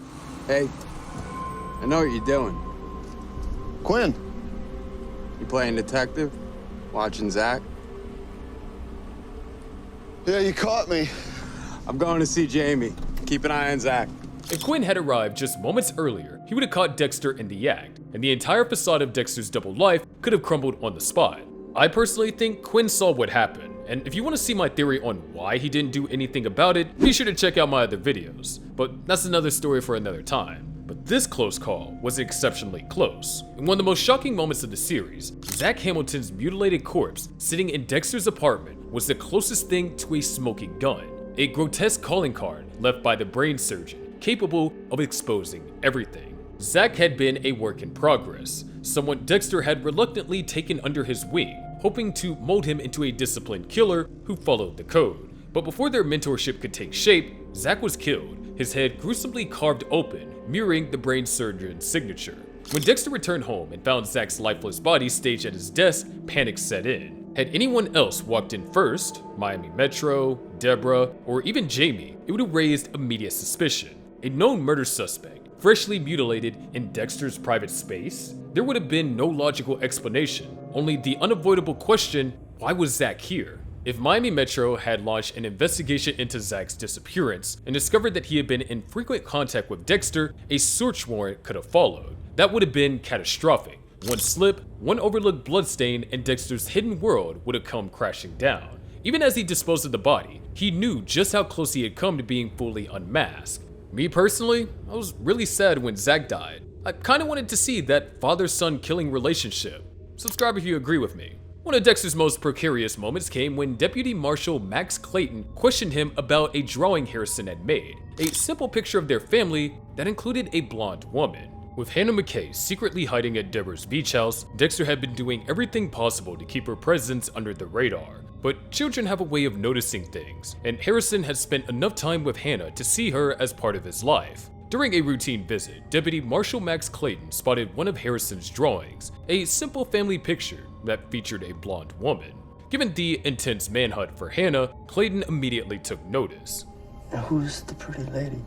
Hey, I know what you're doing. Quinn. You playing detective? Watching Zack? Yeah, you caught me. I'm going to see Jamie. Keep an eye on Zack. If Quinn had arrived just moments earlier, he would have caught Dexter in the act, and the entire facade of Dexter's double life could have crumbled on the spot. I personally think Quinn saw what happened, and if you want to see my theory on why he didn't do anything about it, be sure to check out my other videos. But that's another story for another time. But this close call was exceptionally close. In one of the most shocking moments of the series, Zack Hamilton's mutilated corpse sitting in Dexter's apartment was the closest thing to a smoking gun. A grotesque calling card left by the brain surgeon, capable of exposing everything. Zack had been a work in progress, someone Dexter had reluctantly taken under his wing, hoping to mold him into a disciplined killer who followed the code. But before their mentorship could take shape, Zack was killed, his head gruesomely carved open, mirroring the brain surgeon's signature. When Dexter returned home and found Zack's lifeless body staged at his desk, panic set in. Had anyone else walked in first, Miami Metro, Deborah, or even Jamie, it would have raised immediate suspicion. A known murder suspect, freshly mutilated in Dexter's private space? There would have been no logical explanation, only the unavoidable question, why was Zack here? If Miami Metro had launched an investigation into Zack's disappearance and discovered that he had been in frequent contact with Dexter, a search warrant could have followed. That would have been catastrophic. One slip, one overlooked bloodstain, and Dexter's hidden world would have come crashing down. Even as he disposed of the body, he knew just how close he had come to being fully unmasked. Me personally, I was really sad when Zack died. I kinda wanted to see that father-son killing relationship. Subscribe if you agree with me. One of Dexter's most precarious moments came when Deputy Marshal Max Clayton questioned him about a drawing Harrison had made, a simple picture of their family that included a blonde woman. With Hannah McKay secretly hiding at Deborah's beach house, Dexter had been doing everything possible to keep her presence under the radar. But children have a way of noticing things, and Harrison had spent enough time with Hannah to see her as part of his life. During a routine visit, Deputy Marshal Max Clayton spotted one of Harrison's drawings, a simple family picture that featured a blonde woman. Given the intense manhunt for Hannah, Clayton immediately took notice. Now who's the pretty lady?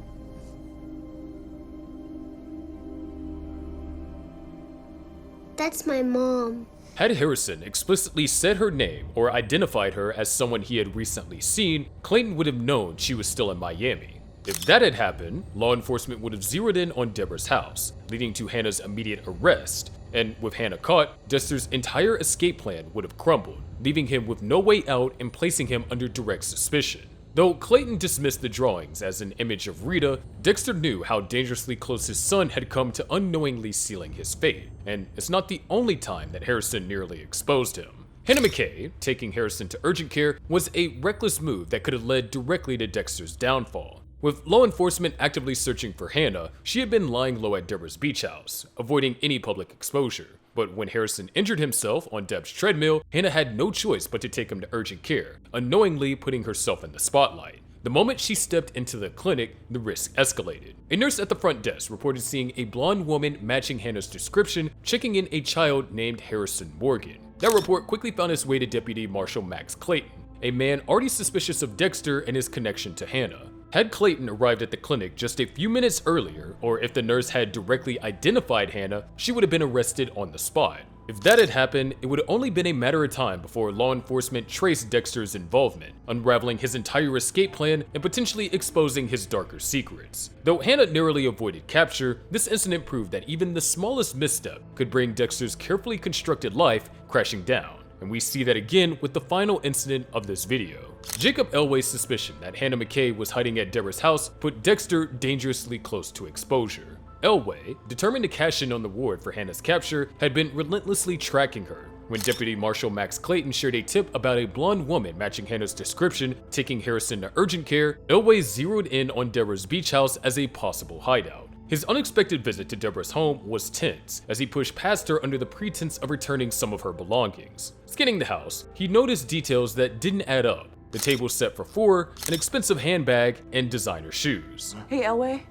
That's my mom. Had Harrison explicitly said her name or identified her as someone he had recently seen, Clayton would have known she was still in Miami. If that had happened, law enforcement would have zeroed in on Deborah's house, leading to Hannah's immediate arrest. And with Hannah caught, Dexter's entire escape plan would have crumbled, leaving him with no way out and placing him under direct suspicion. Though Clayton dismissed the drawings as an image of Rita, Dexter knew how dangerously close his son had come to unknowingly sealing his fate, and it's not the only time that Harrison nearly exposed him. Hannah McKay, taking Harrison to urgent care, was a reckless move that could have led directly to Dexter's downfall. With law enforcement actively searching for Hannah, she had been lying low at Deborah's beach house, avoiding any public exposure. But when Harrison injured himself on Deb's treadmill, Hannah had no choice but to take him to urgent care, unknowingly putting herself in the spotlight. The moment she stepped into the clinic, the risk escalated. A nurse at the front desk reported seeing a blonde woman matching Hannah's description, checking in a child named Harrison Morgan. That report quickly found its way to Deputy Marshal Max Clayton, a man already suspicious of Dexter and his connection to Hannah. Had Clayton arrived at the clinic just a few minutes earlier, or if the nurse had directly identified Hannah, she would have been arrested on the spot. If that had happened, it would have only been a matter of time before law enforcement traced Dexter's involvement, unraveling his entire escape plan and potentially exposing his darker secrets. Though Hannah narrowly avoided capture, this incident proved that even the smallest misstep could bring Dexter's carefully constructed life crashing down. and we see that again with the final incident of this video. Jacob Elway's suspicion that Hannah McKay was hiding at Deborah's house put Dexter dangerously close to exposure. Elway, determined to cash in on the reward for Hannah's capture, had been relentlessly tracking her. When Deputy Marshal Max Clayton shared a tip about a blonde woman matching Hannah's description taking Harrison to urgent care, Elway zeroed in on Deborah's beach house as a possible hideout. His unexpected visit to Deborah's home was tense, as he pushed past her under the pretense of returning some of her belongings. Scanning the house, he noticed details that didn't add up. The table set for 4, an expensive handbag, and designer shoes. Hey, Elway.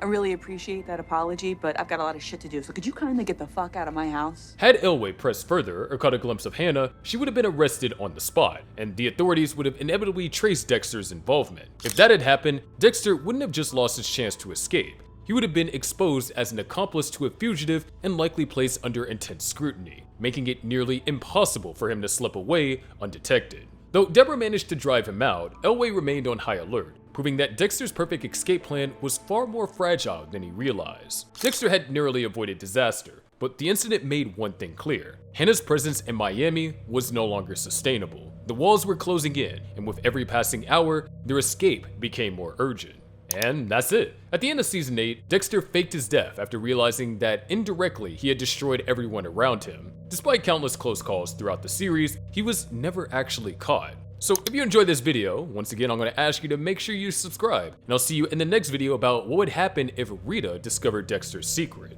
I really appreciate that apology, but I've got a lot of shit to do, so could you kindly get the fuck out of my house? Had Elway pressed further or caught a glimpse of Hannah, she would have been arrested on the spot, and the authorities would have inevitably traced Dexter's involvement. If that had happened, Dexter wouldn't have just lost his chance to escape. He would have been exposed as an accomplice to a fugitive and likely placed under intense scrutiny, making it nearly impossible for him to slip away undetected. Though Deborah managed to drive him out, Elway remained on high alert, proving that Dexter's perfect escape plan was far more fragile than he realized. Dexter had narrowly avoided disaster, but the incident made one thing clear. Hannah's presence in Miami was no longer sustainable. The walls were closing in, and with every passing hour, their escape became more urgent. And that's it. At the end of season 8, Dexter faked his death after realizing that indirectly he had destroyed everyone around him. Despite countless close calls throughout the series, he was never actually caught. So if you enjoyed this video, once again I'm going to ask you to make sure you subscribe, and I'll see you in the next video about what would happen if Rita discovered Dexter's secret.